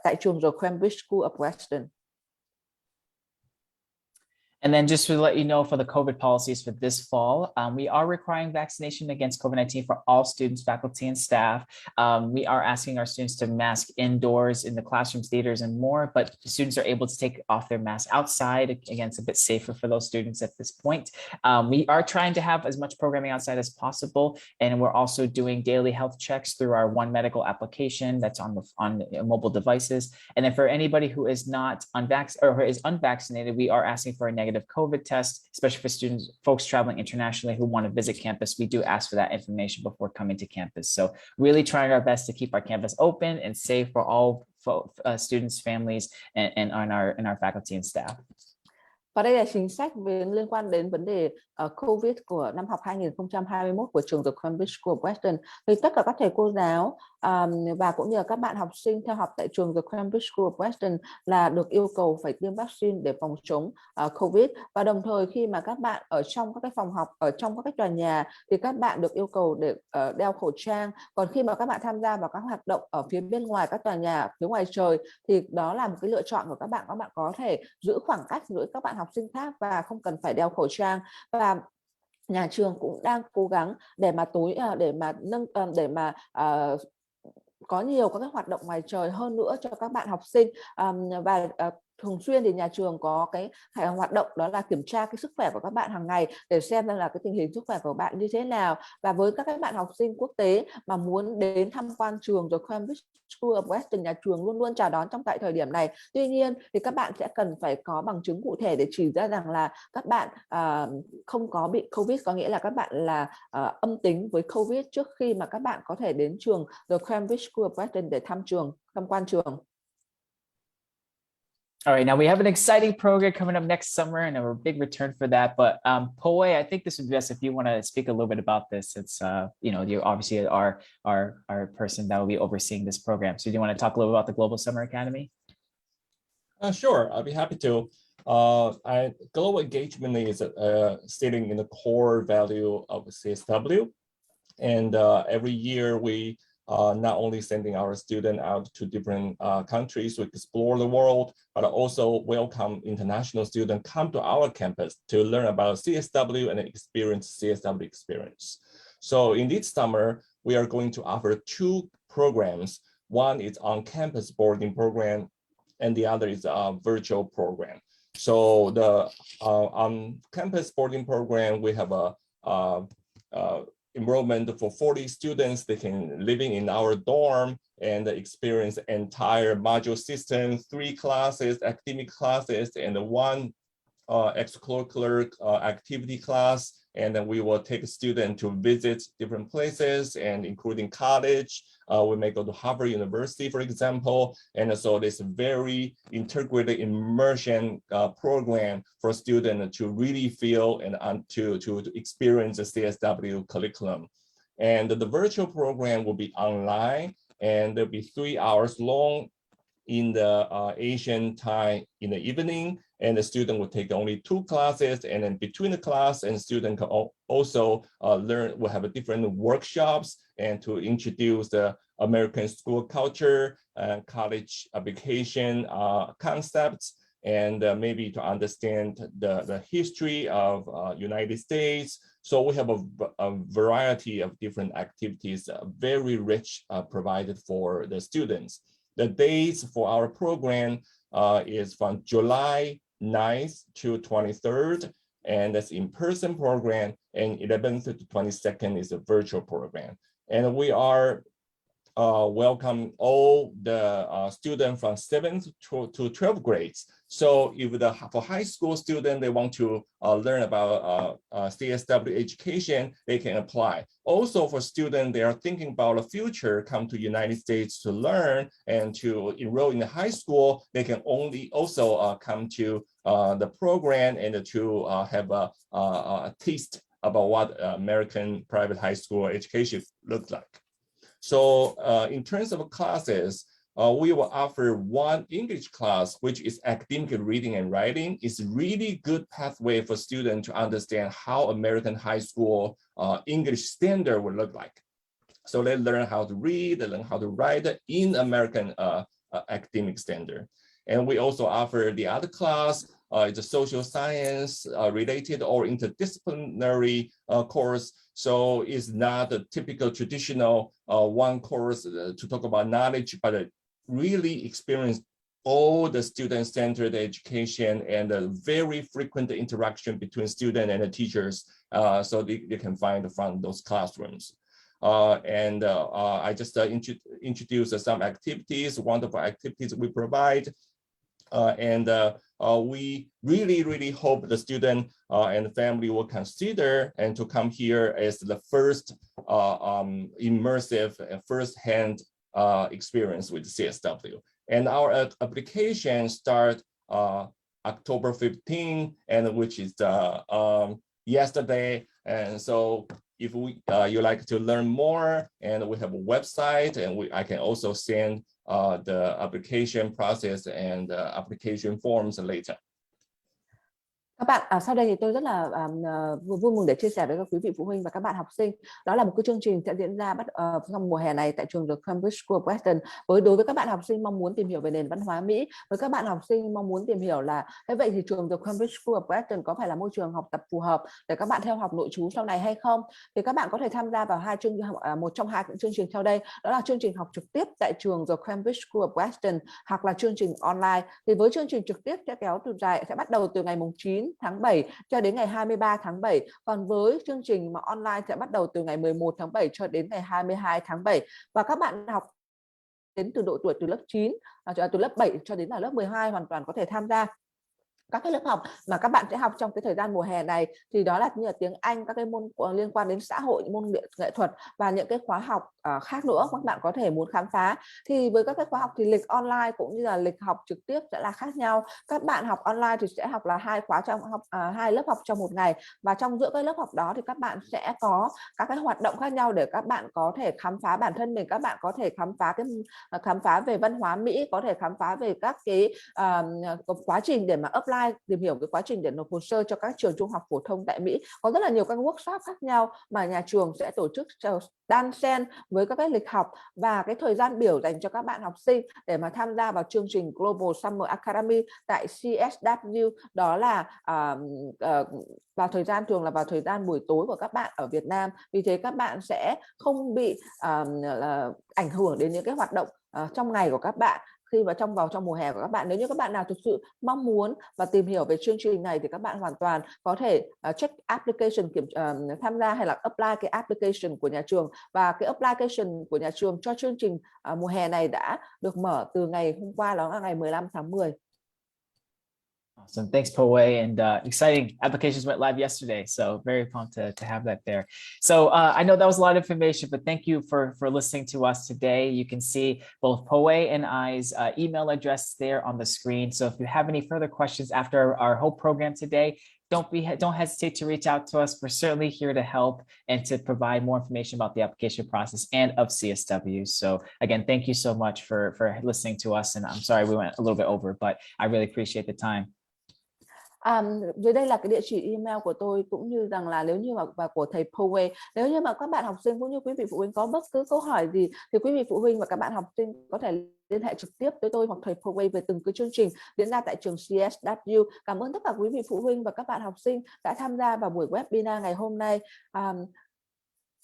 tại trường The Cambridge School of Weston. And then just to let you know, for the COVID policies for this fall, we are requiring vaccination against COVID-19 for all students, faculty, and staff. We are asking our students to mask indoors in the classrooms, theaters, and more, but students are able to take off their masks outside. Again, it's a bit safer for those students at this point. We are trying to have as much programming outside as possible, and we're also doing daily health checks through our One Medical application that's on mobile devices. And then for anybody who is not unvaccinated, we are asking for a negative COVID test, especially for folks traveling internationally who want to visit campus. We do ask for that information before coming to campus. So really trying our best to keep our campus open and safe for all students, families, and our faculty and staff. Và đây là chính sách liên quan đến vấn đề COVID của năm học 2021 của trường The Cambridge School of Weston. Thì tất cả các thầy cô giáo và cũng như là các bạn học sinh theo học tại trường The Cambridge School of Weston là được yêu cầu phải tiêm vaccine để phòng chống COVID. Và đồng thời khi mà các bạn ở trong các cái phòng học, ở trong các cái tòa nhà thì các bạn được yêu cầu để đeo khẩu trang. Còn khi mà các bạn tham gia vào các hoạt động ở phía bên ngoài các tòa nhà, phía ngoài trời thì đó là một cái lựa chọn của các bạn có thể giữ khoảng cách giữa các bạn học sinh khác và không cần phải đeo khẩu trang. Và nhà trường cũng đang cố gắng để mà có nhiều các cái hoạt động ngoài trời hơn nữa cho các bạn học sinh. Và thường xuyên thì nhà trường có cái hoạt động đó là kiểm tra cái sức khỏe của các bạn hàng ngày để xem là cái tình hình sức khỏe của bạn như thế nào. Và với các bạn học sinh quốc tế mà muốn đến tham quan trường The Cambridge School of Weston, nhà trường luôn luôn chào đón trong tại thời điểm này. Tuy nhiên thì các bạn sẽ cần phải có bằng chứng cụ thể để chỉ ra rằng là các bạn không có bị COVID, có nghĩa là các bạn là âm tính với COVID trước khi mà các bạn có thể đến trường The Cambridge School of Weston để tham quan trường. All right, now we have an exciting program coming up next summer and a big return for that. But Poe, I think this would be best if you want to speak a little bit about this. It's you're obviously our person that will be overseeing this program. So do you want to talk a little about the Global Summer Academy? Sure, I'll be happy to. Global engagement is sitting in the core value of CSW, and every year we not only sending our students out to different countries to explore the world, but also welcome international students come to our campus to learn about CSW and experience CSW experience. So in this summer, we are going to offer two programs. One is on-campus boarding program, and the other is a virtual program. So the on-campus boarding program, we have a enrollment for 40 students. They can living in our dorm and experience entire module system, 3 classes, academic classes, and 1 extracurricular activity class. And then we will take a student to visit different places, and including college. We may go to Harvard University, for example. And so this very integrated immersion program for students to really feel and to experience the CSW curriculum. And the virtual program will be online, and there'll be 3 hours long in the Asian time in the evening, and the student will take only 2 classes, and then between the class and student can also learn, will have a different workshops and to introduce the American school culture and college application concepts, and maybe to understand the history of United States. So we have a variety of different activities, very rich provided for the students. The days for our program is from July 9th to 23rd, and that's in-person program, and 11th to 22nd is a virtual program. And we are welcome all the students from 7th to 12th grades. So if for high school student, they want to learn about CSW education, they can apply. Also for students, they are thinking about the future, come to United States to learn and to enroll in the high school, they can also come to the program and to have a taste about what American private high school education looks like. So in terms of classes, we will offer 1 English class, which is academic reading and writing. It's really good pathway for students to understand how American high school English standard would look like. So they learn how to read, they learn how to write in American academic standard. And we also offer the other class, it's a social science related or interdisciplinary course. So it's not a typical traditional one course to talk about knowledge, but really experience all the student-centered education and a very frequent interaction between student and the teachers, so they can find from those classrooms. I just introduced some activities, wonderful activities we provide. We really hope the student and the family will consider and to come here as the first immersive and first-hand experience with CSW. And our application start October 15, and which is yesterday. And so if you like to learn more, and we have a website, and I can also send the application process and application forms later. Các bạn, sau đây thì tôi rất là vui mừng để chia sẻ với các quý vị phụ huynh và các bạn học sinh. Đó là một cái chương trình sẽ diễn ra trong mùa hè này tại trường Được, Cambridge School of Weston. Đối với các bạn học sinh mong muốn tìm hiểu về nền văn hóa Mỹ, với các bạn học sinh mong muốn tìm hiểu là thế vậy thì trường Được, Cambridge School of Weston có phải là môi trường học tập phù hợp để các bạn theo học nội trú sau này hay không? Thì các bạn có thể tham gia vào một trong hai chương trình sau đây. Đó là chương trình học trực tiếp tại trường The Cambridge School of Weston hoặc là chương trình online. Thì với chương trình trực tiếp sẽ bắt đầu từ ngày 9 tháng 7 cho đến ngày 23 tháng 7. Còn với chương trình mà online sẽ bắt đầu từ ngày 11 tháng 7 cho đến ngày 22 tháng 7. Và các bạn học đến từ độ tuổi từ lớp 9, từ lớp 7 cho đến là lớp 12 hoàn toàn có thể tham gia. Các cái lớp học mà các bạn sẽ học trong cái thời gian mùa hè này thì đó là như là tiếng Anh, các cái môn liên quan đến xã hội, môn nghệ thuật và những cái khóa học khác nữa các bạn có thể muốn khám phá. Thì với các cái khóa học thì lịch online cũng như là lịch học trực tiếp sẽ là khác nhau. Các bạn học online thì sẽ học là hai lớp học trong một ngày, và trong giữa cái lớp học đó thì các bạn sẽ có các cái hoạt động khác nhau để các bạn có thể khám phá bản thân mình. Các bạn có thể khám phá về văn hóa Mỹ, có thể khám phá về các cái quá trình để mà apply, tìm hiểu cái quá trình để nộp hồ sơ cho các trường trung học phổ thông tại Mỹ. Có rất là nhiều các workshop khác nhau mà nhà trường sẽ tổ chức đan xen với các cái lịch học và cái thời gian biểu dành cho các bạn học sinh để mà tham gia vào chương trình Global Summer Academy tại CSW. Đó là vào thời gian thường là vào thời gian buổi tối của các bạn ở Việt Nam. Vì thế các bạn sẽ không bị ảnh hưởng đến những cái hoạt động trong ngày của các bạn khi vào trong mùa hè của các bạn. Nếu như các bạn nào thực sự mong muốn và tìm hiểu về chương trình này thì các bạn hoàn toàn có thể check application, tham gia hay là apply cái application của nhà trường. Và cái application của nhà trường cho chương trình mùa hè này đã được mở từ ngày hôm qua, đó là ngày 15 tháng 10. Awesome. Thanks, Poway. And exciting applications went live yesterday. So very pumped to have that there. So I know that was a lot of information, but thank you for listening to us today. You can see both Poway and I's email address there on the screen. So if you have any further questions after our whole program today, don't hesitate to reach out to us. We're certainly here to help and to provide more information about the application process and of CSW. So again, thank you so much for listening to us. And I'm sorry we went a little bit over, but I really appreciate the time. Dưới đây là cái địa chỉ email của tôi, cũng như rằng là nếu như và của thầy Poway. Nếu như mà các bạn học sinh cũng như quý vị phụ huynh có bất cứ câu hỏi gì thì quý vị phụ huynh và các bạn học sinh có thể liên hệ trực tiếp với tôi hoặc thầy Poway về từng cái chương trình diễn ra tại trường CSW. Cảm ơn tất cả quý vị phụ huynh và các bạn học sinh đã tham gia vào buổi webinar ngày hôm nay.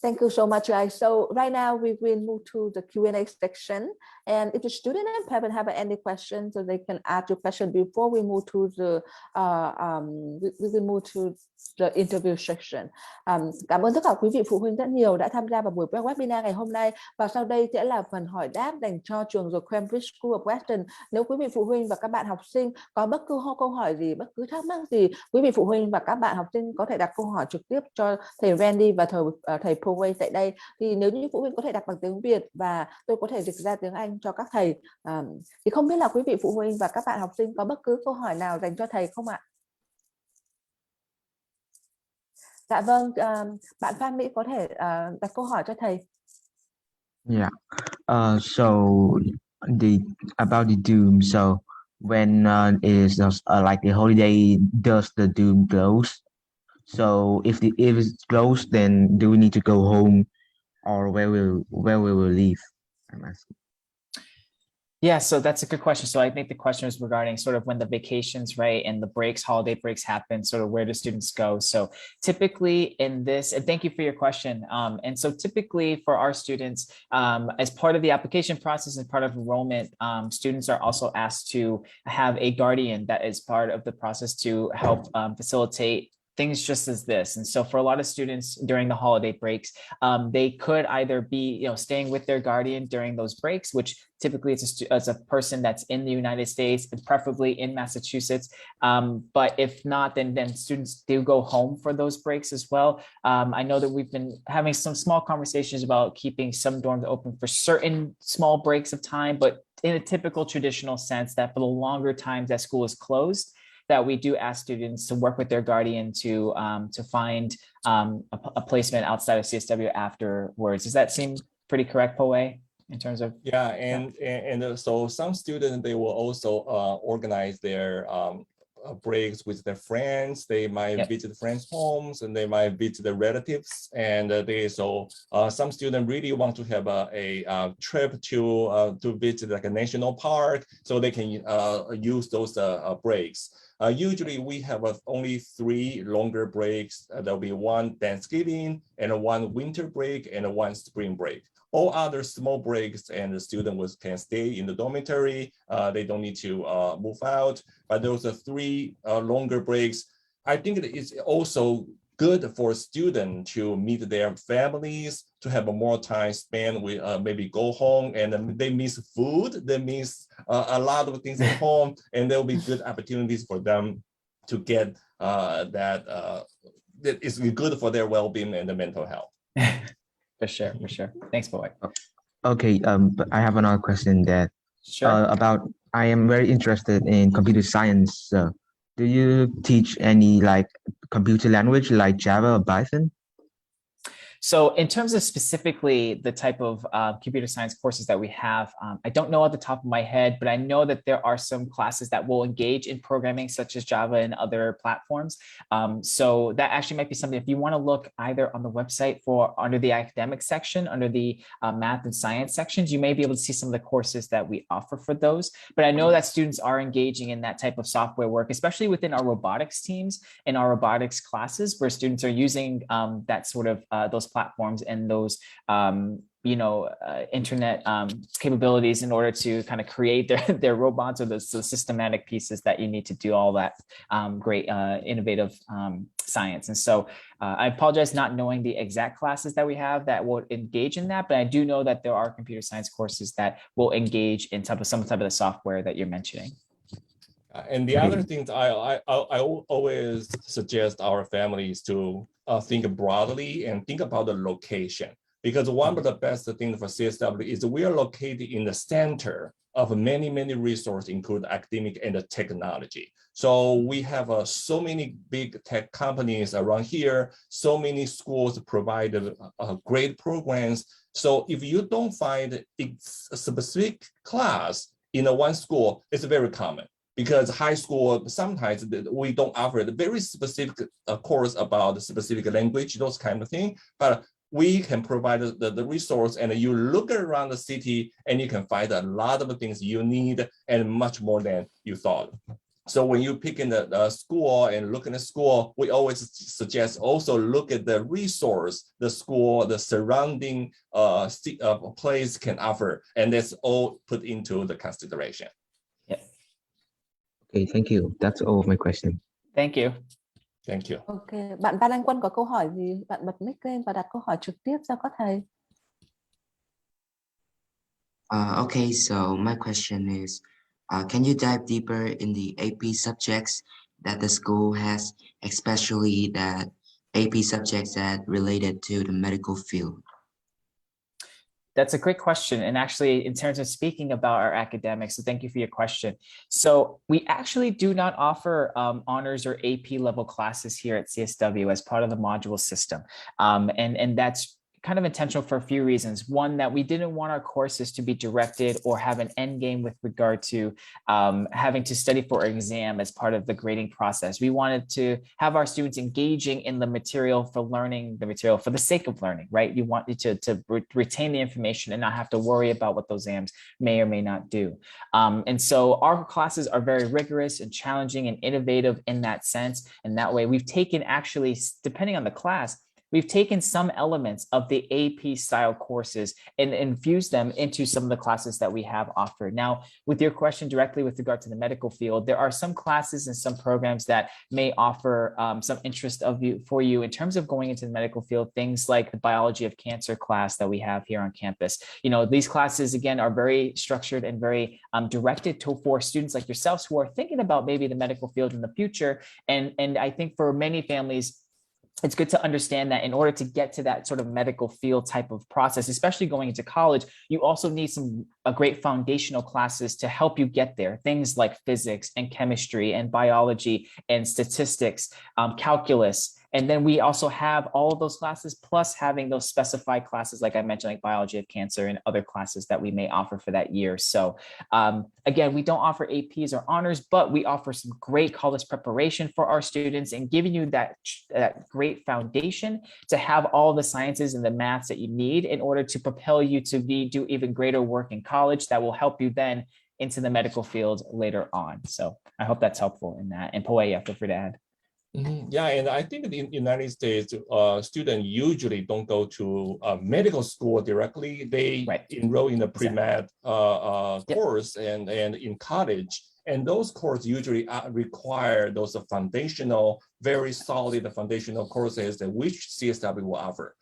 Thank you so much, guys. So right now we will move to the Q&A section, and if the student and parent have any questions, so they can ask your question before we move to the we will move to the interview section. Cảm ơn tất cả quý vị phụ huynh rất nhiều đã tham gia vào buổi webinar ngày hôm nay, và sau đây sẽ là phần hỏi đáp dành cho trường The Cambridge School of Weston. Nếu quý vị phụ huynh và các bạn học sinh có bất cứ câu hỏi gì, bất cứ thắc mắc gì, quý vị phụ huynh và các bạn học sinh có thể đặt câu hỏi trực tiếp cho thầy Randy và thầy Poway tại đây. Thì nếu như phụ huynh có thể đặt bằng tiếng Việt và tôi có thể dịch ra tiếng Anh cho các thầy. Thì không biết là quý vị phụ huynh và các bạn học sinh có bất cứ câu hỏi nào dành cho thầy không ạ? Dạ vâng, bạn Phan Mỹ có thể đặt câu hỏi cho thầy. Yeah. So about the Doom. So when is like the holiday, does the Doom close? So if it's closed, then do we need to go home, or where will we live? I'm asking. Yeah, so that's a good question. So I think the question is regarding sort of when the vacations, right, and the breaks, holiday breaks happen, sort of where do students go? So typically in this, and thank you for your question. And so typically for our students, as part of the application process and part of enrollment, students are also asked to have a guardian that is part of the process to help facilitate things just as this. And so for a lot of students during the holiday breaks, they could either be, staying with their guardian during those breaks, which typically it's a person that's in the United States, and preferably in Massachusetts. But if not, then students do go home for those breaks as well. I know that we've been having some small conversations about keeping some dorms open for certain small breaks of time, but in a typical traditional sense that for the longer times that school is closed, that we do ask students to work with their guardian to find a placement outside of CSW afterwards. Does that seem pretty correct, Poe, in terms of? Yeah, and so some students, they will also organize their breaks with their friends. They might visit friends' homes, and they might visit their relatives. And some students really want to have a trip to visit like a national park, so they can use those breaks. Usually we have only 3 longer breaks. There'll be one Thanksgiving and one winter break and one spring break. All other small breaks, and the student can stay in the dormitory. They don't need to move out. But those are 3 longer breaks. I think it is also good for students to meet their families, to have more time spent with, maybe go home, and they miss food, they miss a lot of things at home, and there will be good opportunities for them to get that is good for their well-being and their mental health. For sure. Thanks, Boy. Okay, but I have another question that about, I am very interested in computer science. Do you teach any like computer language like Java or Python? So in terms of specifically the type of computer science courses that we have, I don't know at the top of my head, but I know that there are some classes that will engage in programming such as Java and other platforms. So that actually might be something, if you want to look either on the website for under the academic section, under the math and science sections, you may be able to see some of the courses that we offer for those. But I know that students are engaging in that type of software work, especially within our robotics teams and our robotics classes, where students are using that sort of those platforms and those internet capabilities in order to kind of create their robots, or the systematic pieces that you need to do all that great innovative science. And so I apologize not knowing the exact classes that we have that will engage in that, but I do know that there are computer science courses that will engage in some type of the software that you're mentioning. And the other things I always suggest our families to think broadly and think about the location, because one of the best things for CSW is we are located in the center of many resources, including academic and technology. So we have so many big tech companies around here, so many schools provide great programs. So if you don't find a specific class in one school, it's very common. Because high school, sometimes we don't offer the very specific course about the specific language, those kind of things, but we can provide the resource, and you look around the city and you can find a lot of things you need and much more than you thought. So when you pick in the school and look in the school, we always suggest also look at the resource, the school, the surrounding place can offer, and that's all put into the consideration. Okay, thank you. That's all of my question. Thank you. Thank you. Okay, bạn Văn Anh Quân có câu hỏi gì? Bạn bật mic lên và đặt câu hỏi trực tiếp cho các thầy. Okay, so my question is, can you dive deeper in the AP subjects that the school has, especially that AP subjects that related to the medical field? That's a great question. And actually, in terms of speaking about our academics, so thank you for your question. So we actually do not offer honors or AP level classes here at CSW as part of the module system. And that's kind of intentional for a few reasons. One, that we didn't want our courses to be directed or have an end game with regard to having to study for an exam as part of the grading process. We wanted to have our students engaging in the material for learning the material for the sake of learning, right? You want to retain the information and not have to worry about what those exams may or may not do. And so our classes are very rigorous and challenging and innovative in that sense. And that way we've taken, actually, depending on the class, we've taken some elements of the AP style courses and infused them into some of the classes that we have offered. Now, with your question directly with regard to the medical field, there are some classes and some programs that may offer some interest for you in terms of going into the medical field, things like the biology of cancer class that we have here on campus. You know, these classes, again, are very structured and very directed for students like yourselves who are thinking about maybe the medical field in the future. And I think for many families, it's good to understand that in order to get to that sort of medical field type of process, especially going into college, you also need a great foundational classes to help you get there. Things like physics and chemistry and biology and statistics, calculus. And then we also have all of those classes, plus having those specified classes, like I mentioned, like biology of cancer and other classes that we may offer for that year. So again, we don't offer APs or honors, but we offer some great college preparation for our students and giving you that great foundation to have all the sciences and the maths that you need in order to propel you to do even greater work in college that will help you then into the medical field later on. So I hope that's helpful in that. And Poe, yeah, feel free to add. Yeah, and I think in the United States, students usually don't go to medical school directly. They enroll in the pre-med course and in college. And those courses usually require those foundational, very solid foundational courses that which CSW will offer.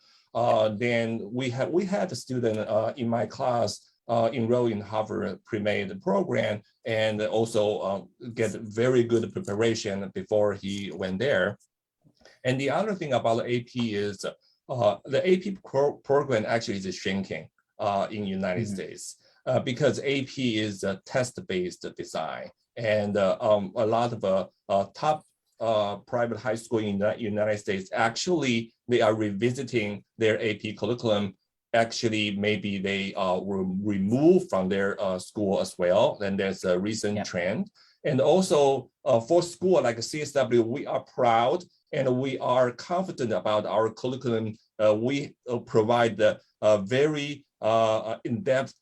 Then we had a student in my class enroll in Harvard pre-med program and also get very good preparation before he went there. And the other thing about the AP is the AP program actually is shrinking in United States because AP is a test-based design. And a lot of top private high school in the United States, actually, they are revisiting their AP curriculum. Actually, maybe they were removed from their school as well. Then there's a recent trend. And also for school like CSW, we are proud and we are confident about our curriculum. We provide a very in-depth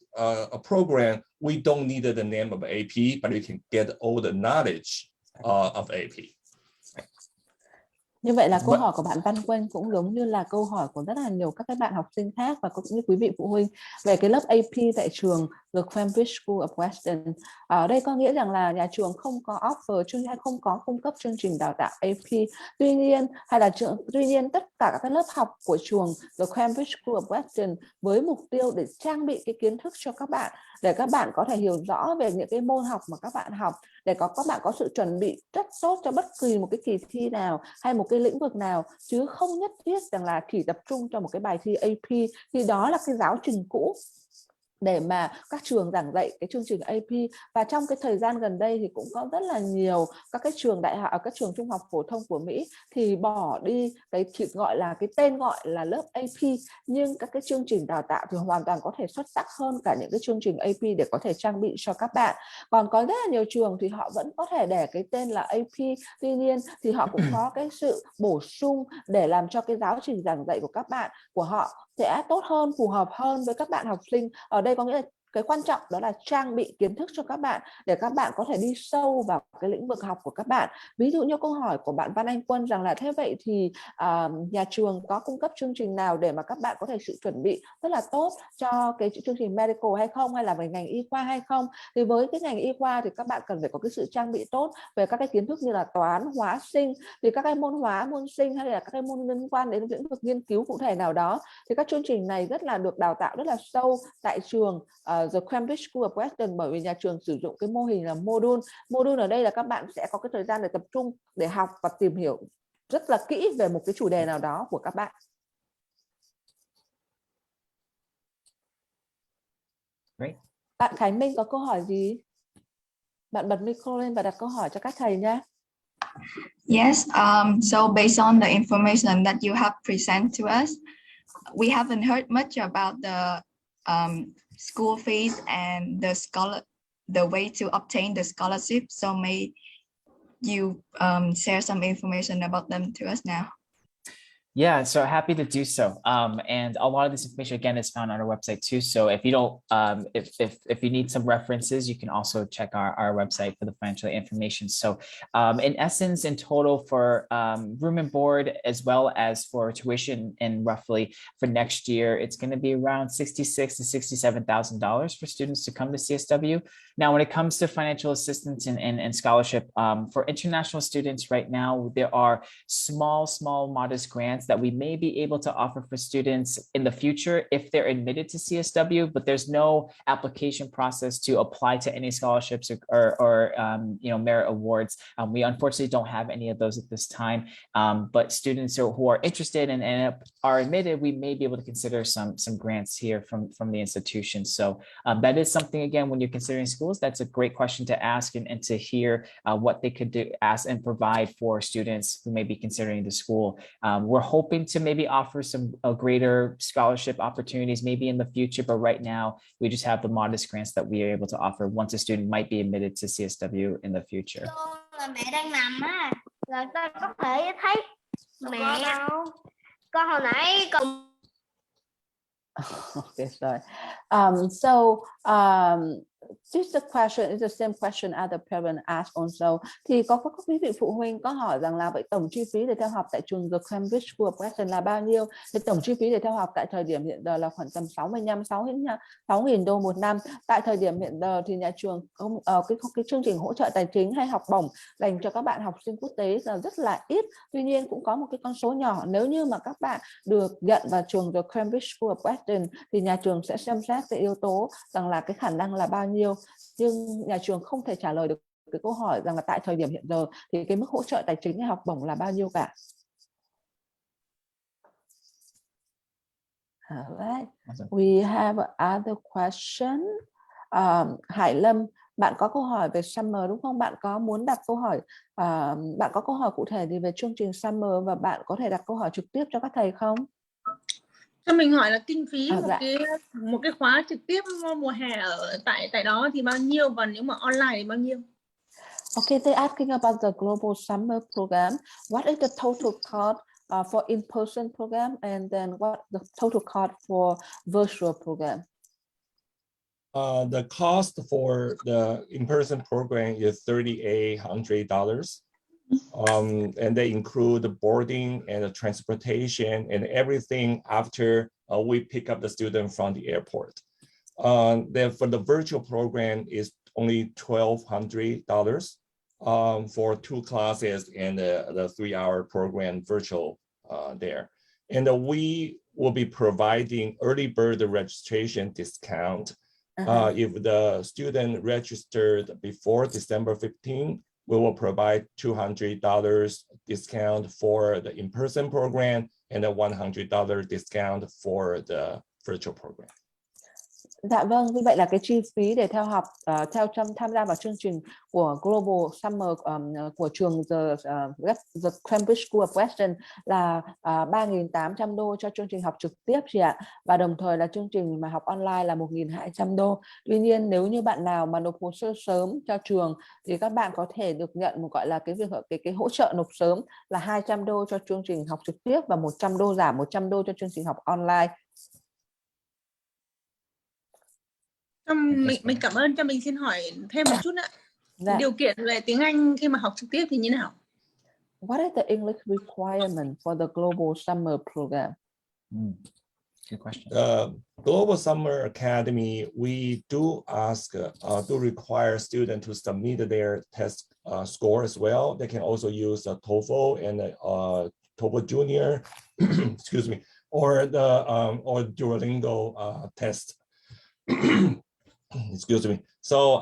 program. We don't need the name of AP, but you can get all the knowledge of AP. Như vậy là câu hỏi của bạn Văn Quanh cũng giống như là câu hỏi của rất là nhiều các bạn học sinh khác và cũng như quý vị phụ huynh về cái lớp AP tại trường The Cambridge School of Weston. Ở đây có nghĩa rằng là nhà trường không có offer hay không có cung cấp chương trình đào tạo AP. Tuy nhiên tất cả các lớp học của trường The Cambridge School of Weston với mục tiêu để trang bị cái kiến thức cho các bạn, để các bạn có thể hiểu rõ về những cái môn học mà các bạn học, để các bạn có sự chuẩn bị rất tốt cho bất kỳ một cái kỳ thi nào hay một cái lĩnh vực nào, chứ không nhất thiết rằng là chỉ tập trung cho một cái bài thi AP, thì đó là cái giáo trình cũ để mà các trường giảng dạy cái chương trình AP. Và trong cái thời gian gần đây thì cũng có rất là nhiều các cái trường đại học, các trường trung học phổ thông của Mỹ thì bỏ đi cái gọi là cái tên gọi là lớp AP, nhưng các cái chương trình đào tạo thì hoàn toàn có thể xuất sắc hơn cả những cái chương trình AP để có thể trang bị cho các bạn. Còn có rất là nhiều trường thì họ vẫn có thể để cái tên là AP, tuy nhiên thì họ cũng có cái sự bổ sung để làm cho cái giáo trình giảng dạy của các bạn của họ sẽ tốt hơn, phù hợp hơn với các bạn học sinh. Ở đây có nghĩa là cái quan trọng đó là trang bị kiến thức cho các bạn để các bạn có thể đi sâu vào cái lĩnh vực học của các bạn. Ví dụ như câu hỏi của bạn Văn Anh Quân rằng là thế vậy thì nhà trường có cung cấp chương trình nào để mà các bạn có thể sự chuẩn bị rất là tốt cho cái chương trình medical hay không, hay là về ngành y khoa hay không? Thì với cái ngành y khoa thì các bạn cần phải có cái sự trang bị tốt về các cái kiến thức như là toán, hóa, sinh. Vì các cái môn hóa, môn sinh hay là các cái môn liên quan đến lĩnh vực nghiên cứu cụ thể nào đó thì các chương trình này rất là được đào tạo rất là sâu tại trường The Cambridge School of Weston, bởi vì nhà trường sử dụng cái mô hình là mô-đun. Mô-đun ở đây là các bạn sẽ có cái thời gian để tập trung để học và tìm hiểu rất là kỹ về một cái chủ đề nào đó của các bạn. Great. Bạn Khánh Minh có câu hỏi gì? Bạn bật micro lên và đặt câu hỏi cho các thầy nhé. Yes, so based on the information that you have presented to us, we haven't heard much about the school fees and the way to obtain the scholarship. So may you share some information about them to us now? Yeah, so happy to do so. And a lot of this information again is found on our website too. So if you don't, if you need some references, you can also check our website for the financial information. So in essence, in total for room and board, as well as for tuition, and roughly for next year, it's going to be around $66,000 to $67,000 for students to come to CSW. Now, when it comes to financial assistance and scholarship for international students right now, there are small, modest grants grants that we may be able to offer for students in the future if they're admitted to CSW, but there's no application process to apply to any scholarships or merit awards. We unfortunately don't have any of those at this time, but students who are interested and are admitted, we may be able to consider some grants here from the institution. So that is something, again, when you're considering schools, that's a great question to ask and to hear what they could do, ask and provide for students who may be considering the school. We're hoping to maybe offer some greater scholarship opportunities maybe in the future, but right now we just have the modest grants that we are able to offer once a student might be admitted to CSW in the future. Là mẹ đang nằm á, là con có thể thấy mẹ đâu. Con hồi nãy con. Okay, sorry. Just the question is the same question as the parent asked also. Thì có quý vị phụ huynh có hỏi rằng là vậy tổng chi phí để theo học tại trường The Cambridge School of Weston là bao nhiêu? Thì tổng chi phí để theo học tại thời điểm hiện giờ là khoảng tầm 6.000 đô một năm. Tại thời điểm hiện giờ thì nhà trường cái chương trình hỗ trợ tài chính hay học bổng dành cho các bạn học sinh quốc tế là rất là ít. Tuy nhiên cũng có một cái con số nhỏ, nếu như mà các bạn được nhận vào trường The Cambridge School of Weston thì nhà trường sẽ xem xét cái yếu tố rằng là cái khả năng là bao nhiêu, nhưng nhà trường không thể trả lời được cái câu hỏi rằng là tại thời điểm hiện giờ thì cái mức hỗ trợ tài chính hay học bổng là bao nhiêu cả. Alright. We have other question. Hải Lâm, bạn có câu hỏi về summer đúng không? Bạn có muốn đặt câu hỏi, bạn có câu hỏi cụ thể gì về chương trình summer và bạn có thể đặt câu hỏi trực tiếp cho các thầy không? Cho mình hỏi là kinh phí một cái khóa trực tiếp mùa hè ở tại đó thì bao nhiêu, và nếu mà online thì bao nhiêu? Okay, they're asking about the global summer program. What is the total cost for in-person program, and then what the total cost for virtual program? The cost for the in-person program is $3,800. And they include the boarding and the transportation and everything after we pick up the student from the airport. Then for the virtual program is only $1,200 for 2 classes and the 3-hour program virtual there. And we will be providing early bird registration discount. If the student registered before December 15, we will provide $200 discount for the in-person program and a $100 discount for the virtual program. Dạ vâng, như vậy là cái chi phí để theo học tham gia vào chương trình của Global Summer của trường The Cambridge School of Weston là 3.800 đô cho chương trình học trực tiếp chị ạ. Và đồng thời là chương trình mà học online là 1.200 đô. Tuy nhiên nếu như bạn nào mà nộp hồ sơ sớm cho trường thì các bạn có thể được nhận một gọi là cái hỗ trợ nộp sớm là 200 đô cho chương trình học trực tiếp và 100 đô giảm 100 đô cho chương trình học online. Mình cảm ơn, cho mình xin hỏi thêm một chút nữa. Dạ. Điều kiện về tiếng Anh khi mà học trực tiếp thì như nào? What is the English requirement for the Global Summer Program? Good question. Global Summer Academy, we do require students to submit their test score as well. They can also use a TOEFL and TOEFL Junior, excuse me, or Duolingo test. Excuse me. So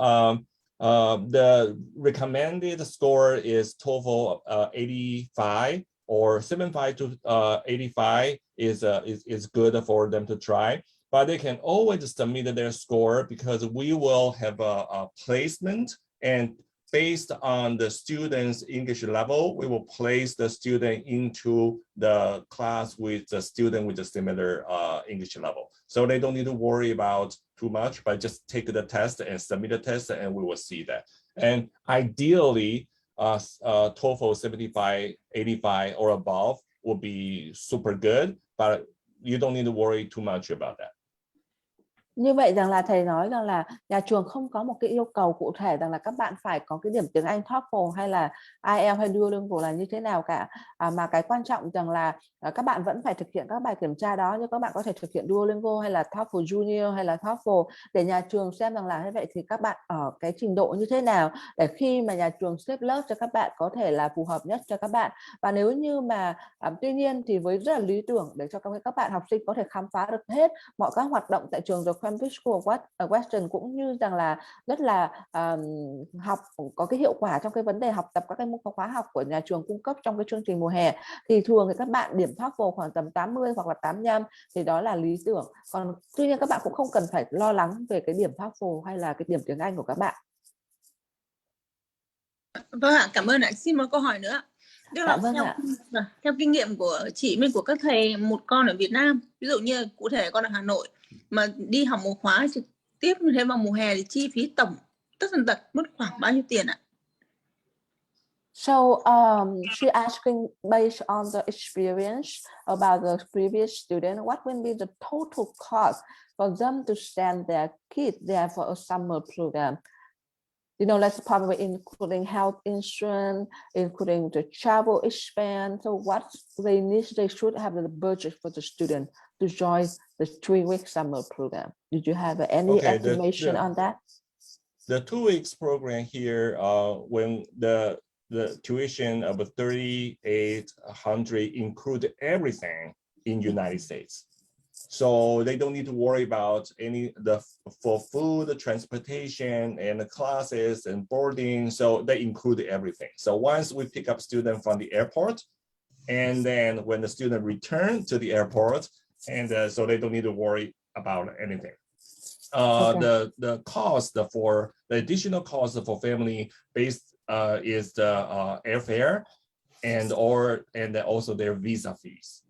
the recommended score is TOEFL 85 or 75 to 85 is good for them to try. But they can always submit their score because we will have a placement, and based on the student's English level, we will place the student into the class with the student with a similar English level. So they don't need to worry about too much, but just take the test and submit the test and we will see that. And ideally, TOEFL 75, 85 or above will be super good, but you don't need to worry too much about that. Như vậy rằng là thầy nói rằng là nhà trường không có một cái yêu cầu cụ thể rằng là các bạn phải có cái điểm tiếng Anh TOEFL hay là IELTS hay Duolingo là như thế nào cả, mà cái quan trọng rằng là các bạn vẫn phải thực hiện các bài kiểm tra đó, như các bạn có thể thực hiện Duolingo hay là TOEFL Junior hay là TOEFL để nhà trường xem rằng là như vậy thì các bạn ở cái trình độ như thế nào để khi mà nhà trường xếp lớp cho các bạn có thể là phù hợp nhất cho các bạn. Và nếu như mà tuy nhiên thì với rất là lý tưởng để cho các bạn học sinh có thể khám phá được hết mọi các hoạt động tại trường Cambridge School of Weston, cũng như rằng là rất là học có cái hiệu quả trong cái vấn đề học tập các cái môn khóa học của nhà trường cung cấp trong cái chương trình mùa hè, thì thường thì các bạn điểm TOEFL khoảng tầm 80 hoặc là 85 thì đó là lý tưởng. Còn tuy nhiên các bạn cũng không cần phải lo lắng về cái điểm TOEFL hay là cái điểm tiếng Anh của các bạn. Vâng ạ, cảm ơn ạ. Xin một câu hỏi nữa. Tức là Vâng ạ. theo kinh nghiệm của chị với của các thầy, một con ở Việt Nam, ví dụ như cụ thể con ở Hà Nội mà đi học một khóa trực tiếp như thế vào mùa hè thì chi phí tổng tất tần tật mất khoảng bao nhiêu tiền ạ? So she asking based on the experience about the previous student, what will be the total cost for them to send their kids there for a summer program? You know, let's probably including health insurance, including the travel expense. So what they need, they should have the budget for the student to join the 3-week summer program. Did you have any estimation on that? The 2 weeks program here, when the tuition of 3,800 include everything in United States. So they don't need to worry about for food, transportation, and the classes and boarding. So they include everything. So once we pick up student from the airport, and then when the student return to the airport, and so they don't need to worry about anything. The cost for the additional cost for family based is the airfare and also their visa fees.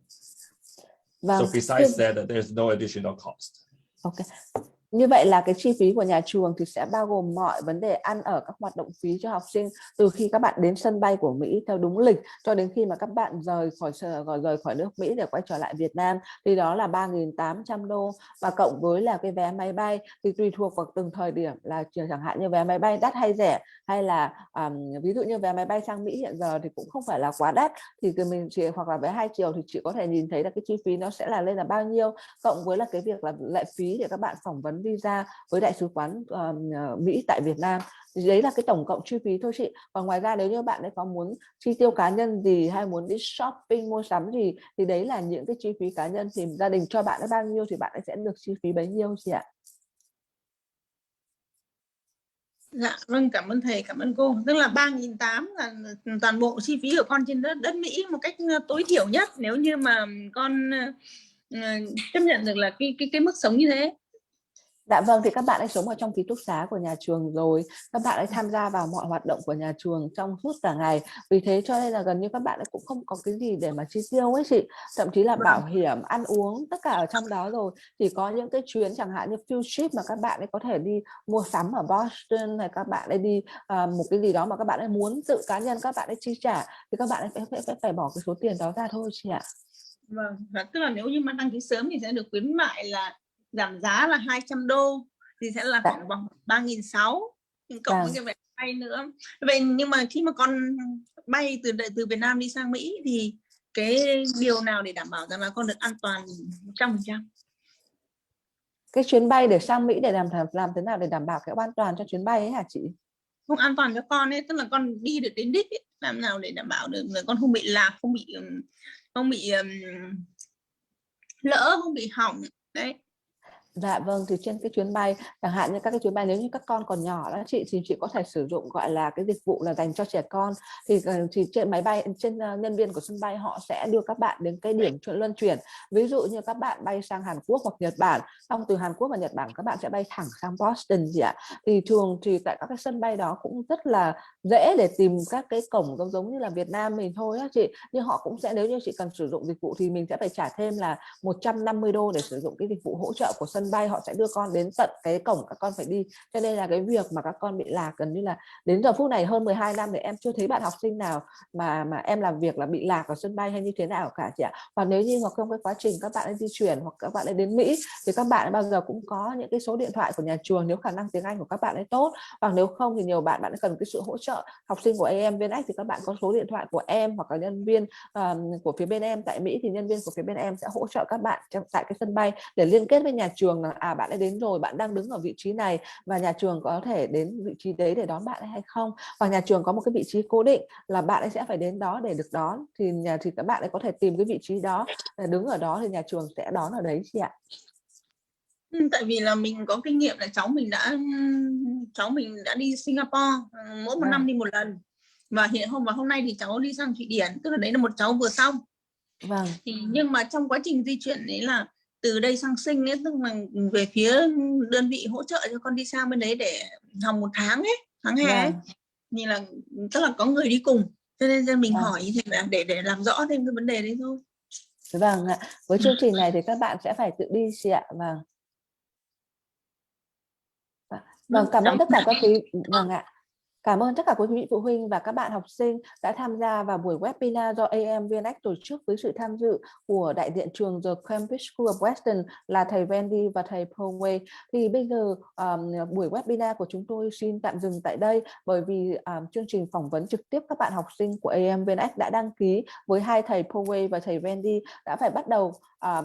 So besides that, there's no additional cost. Okay. Như vậy là cái chi phí của nhà trường thì sẽ bao gồm mọi vấn đề ăn ở, các hoạt động phí cho học sinh từ khi các bạn đến sân bay của Mỹ theo đúng lịch cho đến khi mà các bạn rời khỏi nước Mỹ để quay trở lại Việt Nam, thì đó là 3.800 đô, và cộng với là cái vé máy bay thì tùy thuộc vào từng thời điểm là chẳng hạn như vé máy bay đắt hay rẻ, hay là ví dụ như vé máy bay sang Mỹ hiện giờ thì cũng không phải là quá đắt, thì mình chỉ hoặc là vé 2 chiều thì chị có thể nhìn thấy là cái chi phí nó sẽ là lên là bao nhiêu, cộng với là cái việc là lệ phí để các bạn phỏng vấn visa với đại sứ quán Mỹ tại Việt Nam. Thì đấy là cái tổng cộng chi phí thôi chị. Còn ngoài ra nếu như bạn ấy có muốn chi tiêu cá nhân gì hay muốn đi shopping mua sắm gì thì đấy là những cái chi phí cá nhân, thì gia đình cho bạn ấy bao nhiêu thì bạn ấy sẽ được chi phí bấy nhiêu chị ạ. Dạ vâng, cảm ơn thầy, cảm ơn cô. Tức là 3.800 là toàn bộ chi phí của con trên đất Mỹ một cách tối thiểu nhất nếu như mà con chấp nhận được là cái mức sống như thế. Dạ vâng, thì các bạn ấy sống ở trong ký túc xá của nhà trường rồi, các bạn ấy tham gia vào mọi hoạt động của nhà trường trong suốt cả ngày, vì thế cho nên là gần như các bạn ấy cũng không có cái gì để mà chi tiêu ấy chị, thậm chí là bảo hiểm, ăn uống tất cả ở trong đó rồi. Chỉ có những cái chuyến chẳng hạn như field trip mà các bạn ấy có thể đi mua sắm ở Boston, hay các bạn ấy đi một cái gì đó mà các bạn ấy muốn tự cá nhân các bạn ấy chi trả thì các bạn ấy phải bỏ cái số tiền đó ra thôi chị ạ. Vâng, và tức là nếu như mà đăng ký sớm thì sẽ được khuyến mại là giảm giá là 200 đô thì sẽ là khoảng vòng 3.600 cộng với cái vé bay nữa. Vậy nhưng mà khi mà con bay từ Việt Nam đi sang Mỹ thì cái điều nào để đảm bảo rằng là con được an toàn 100%? Cái chuyến bay để sang Mỹ để làm thế nào để đảm bảo cái an toàn cho chuyến bay ấy hả chị? Không an toàn cho con ấy, tức là con đi được đến đích ấy, làm nào để đảm bảo được là con không bị lạc, không bị lỡ, không bị hỏng đấy. Dạ vâng, thì trên cái chuyến bay chẳng hạn như các cái chuyến bay nếu như các con còn nhỏ đó chị thì chị có thể sử dụng gọi là cái dịch vụ là dành cho trẻ con, thì trên máy bay, trên nhân viên của sân bay họ sẽ đưa các bạn đến cái điểm luân chuyển. Ví dụ như các bạn bay sang Hàn Quốc hoặc Nhật Bản, xong từ Hàn Quốc và Nhật Bản các bạn sẽ bay thẳng sang Boston gì ạ. Thì thường thì tại các cái sân bay đó cũng rất là dễ để tìm các cái cổng giống như là Việt Nam mình thôi á chị, nhưng họ cũng sẽ, nếu như chị cần sử dụng dịch vụ thì mình sẽ phải trả thêm là 150 đô để sử dụng cái dịch vụ hỗ trợ của sân sân bay, họ sẽ đưa con đến tận cái cổng các con phải đi. Cho nên là cái việc mà các con bị lạc gần như là đến giờ phút này hơn 12 năm thì em chưa thấy bạn học sinh nào mà em làm việc là bị lạc ở sân bay hay như thế nào cả chị ạ. Và nếu như hoặc trong cái quá trình các bạn ấy di chuyển hoặc các bạn ấy đến Mỹ thì các bạn bao giờ cũng có những cái số điện thoại của nhà trường nếu khả năng tiếng Anh của các bạn ấy tốt, hoặc nếu không thì nhiều bạn cần cái sự hỗ trợ học sinh của AM VN Ách thì các bạn có số điện thoại của em hoặc là nhân viên của phía bên em tại Mỹ thì nhân viên của phía bên em sẽ hỗ trợ các bạn tại cái sân bay để liên kết với nhà trường là bạn đã đến rồi, bạn đang đứng ở vị trí này và nhà trường có thể đến vị trí đấy để đón bạn hay không, và nhà trường có một cái vị trí cố định là bạn ấy sẽ phải đến đó để được đón, thì các bạn ấy có thể tìm cái vị trí đó, đứng ở đó thì nhà trường sẽ đón ở đấy chị ạ. Tại vì là mình có kinh nghiệm là cháu mình đã đi Singapore mỗi một năm đi một lần, và hôm nay thì cháu đi sang Thụy Điển, tức là đấy là một cháu vừa xong. Vâng. Thì nhưng mà trong quá trình di chuyển đấy là từ đây sang Sinh ấy, tức là về phía đơn vị hỗ trợ cho con đi sang bên đấy để học một tháng ấy, tháng hè ấy, thì là tức là có người đi cùng, cho nên mình hỏi thì để làm rõ thêm cái vấn đề đấy thôi. Vâng ạ, với chương trình này thì các bạn sẽ phải tự đi chị ạ. Vâng. Vâng, cảm ơn tất cả các quý. Vâng ạ. Cảm ơn tất cả quý vị phụ huynh và các bạn học sinh đã tham gia vào buổi webinar do AM VN tổ chức với sự tham dự của đại diện trường The Cambridge School of Weston là thầy Randy và thầy Poway. Thì bây giờ buổi webinar của chúng tôi xin tạm dừng tại đây, bởi vì chương trình phỏng vấn trực tiếp các bạn học sinh của AM VN đã đăng ký với hai thầy Poway và thầy Randy đã phải bắt đầu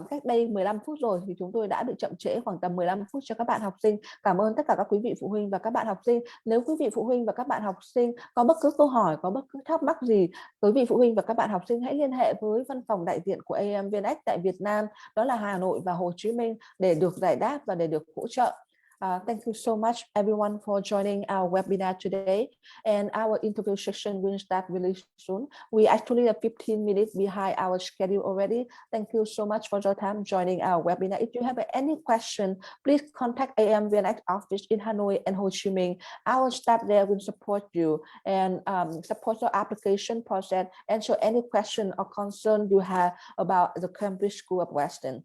cách đây 15 phút rồi, thì chúng tôi đã bị chậm trễ khoảng tầm 15 phút cho các bạn học sinh. Cảm ơn tất cả các quý vị phụ huynh và các bạn học sinh. Nếu quý vị phụ huynh và các bạn học sinh có bất cứ câu hỏi, có bất cứ thắc mắc gì, quý vị phụ huynh và các bạn học sinh hãy liên hệ với văn phòng đại diện của AM VN tại Việt Nam, đó là Hà Nội và Hồ Chí Minh, để được giải đáp và để được hỗ trợ. Thank you so much everyone for joining our webinar today, and our interview session will start really soon. We actually are 15 minutes behind our schedule already. Thank you so much for your time joining our webinar. If you have any question, please contact AM VNX office in Hanoi and Ho Chi Minh. Our staff there will support you and support your application process, answer any question or concern you have about the Cambridge School of Weston.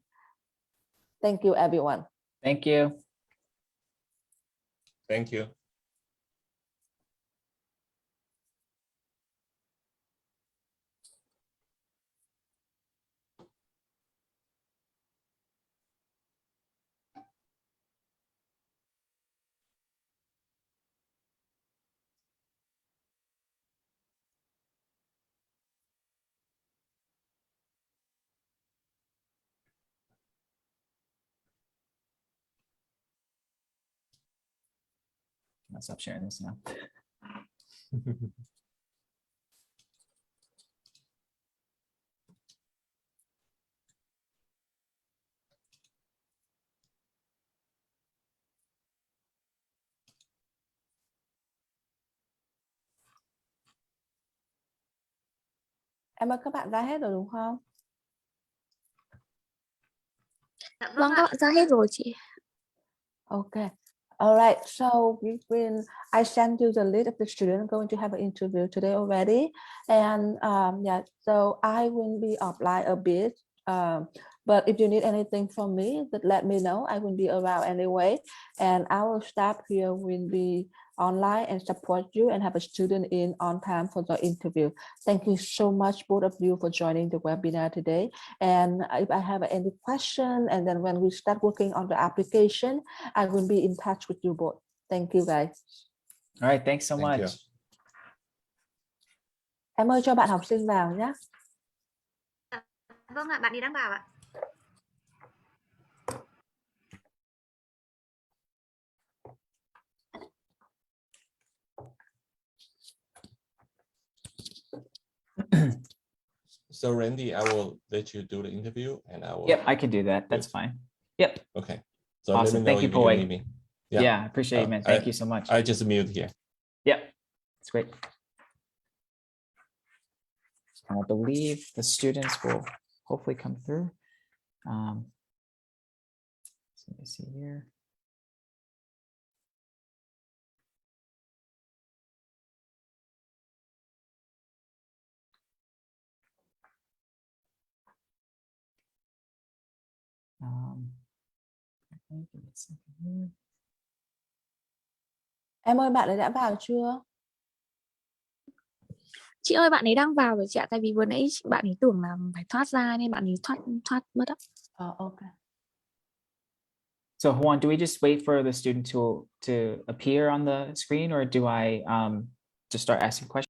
Thank you, everyone. Thank you. Thank you. I'll stop sharing this now. Em ơi, các bạn ra hết rồi đúng không? Vâng, các bạn ra hết rồi chị. Okay. All right. So I sent you the list of the students going to have an interview today already, and yeah. So I will be offline a bit. But if you need anything from me, then let me know. I will be around anyway, and our staff here will be online and support you and have a student in on time for the interview. Thank you so much, both of you, for joining the webinar today. And if I have any question, and then when we start working on the application, I will be in touch with you both. Thank you, guys. All right, thanks so Thank much. you. Em ơi, cho bạn học sinh vào nhé. Vâng ạ, bạn đi đang vào ạ. So Randy, I will let you do the interview, and I will. Yep, I can do that. That's fine. Yep. Okay. So Awesome. let me know Thank you, if you Poi. need me. Yeah, I appreciate it, man. Thank you so much. I just mute here. Yep, it's great. And I believe the students will hopefully come through. So let me see here. Em ơi, bạn ấy đã vào chưa? Chị ơi, bạn ấy đang vào rồi chị ạ. Tại vì vừa nãy bạn ấy tưởng là phải thoát ra nên bạn ấy thoát mất á. Okay. So Juan, do we just wait for the student to appear on the screen, or do I just start asking questions?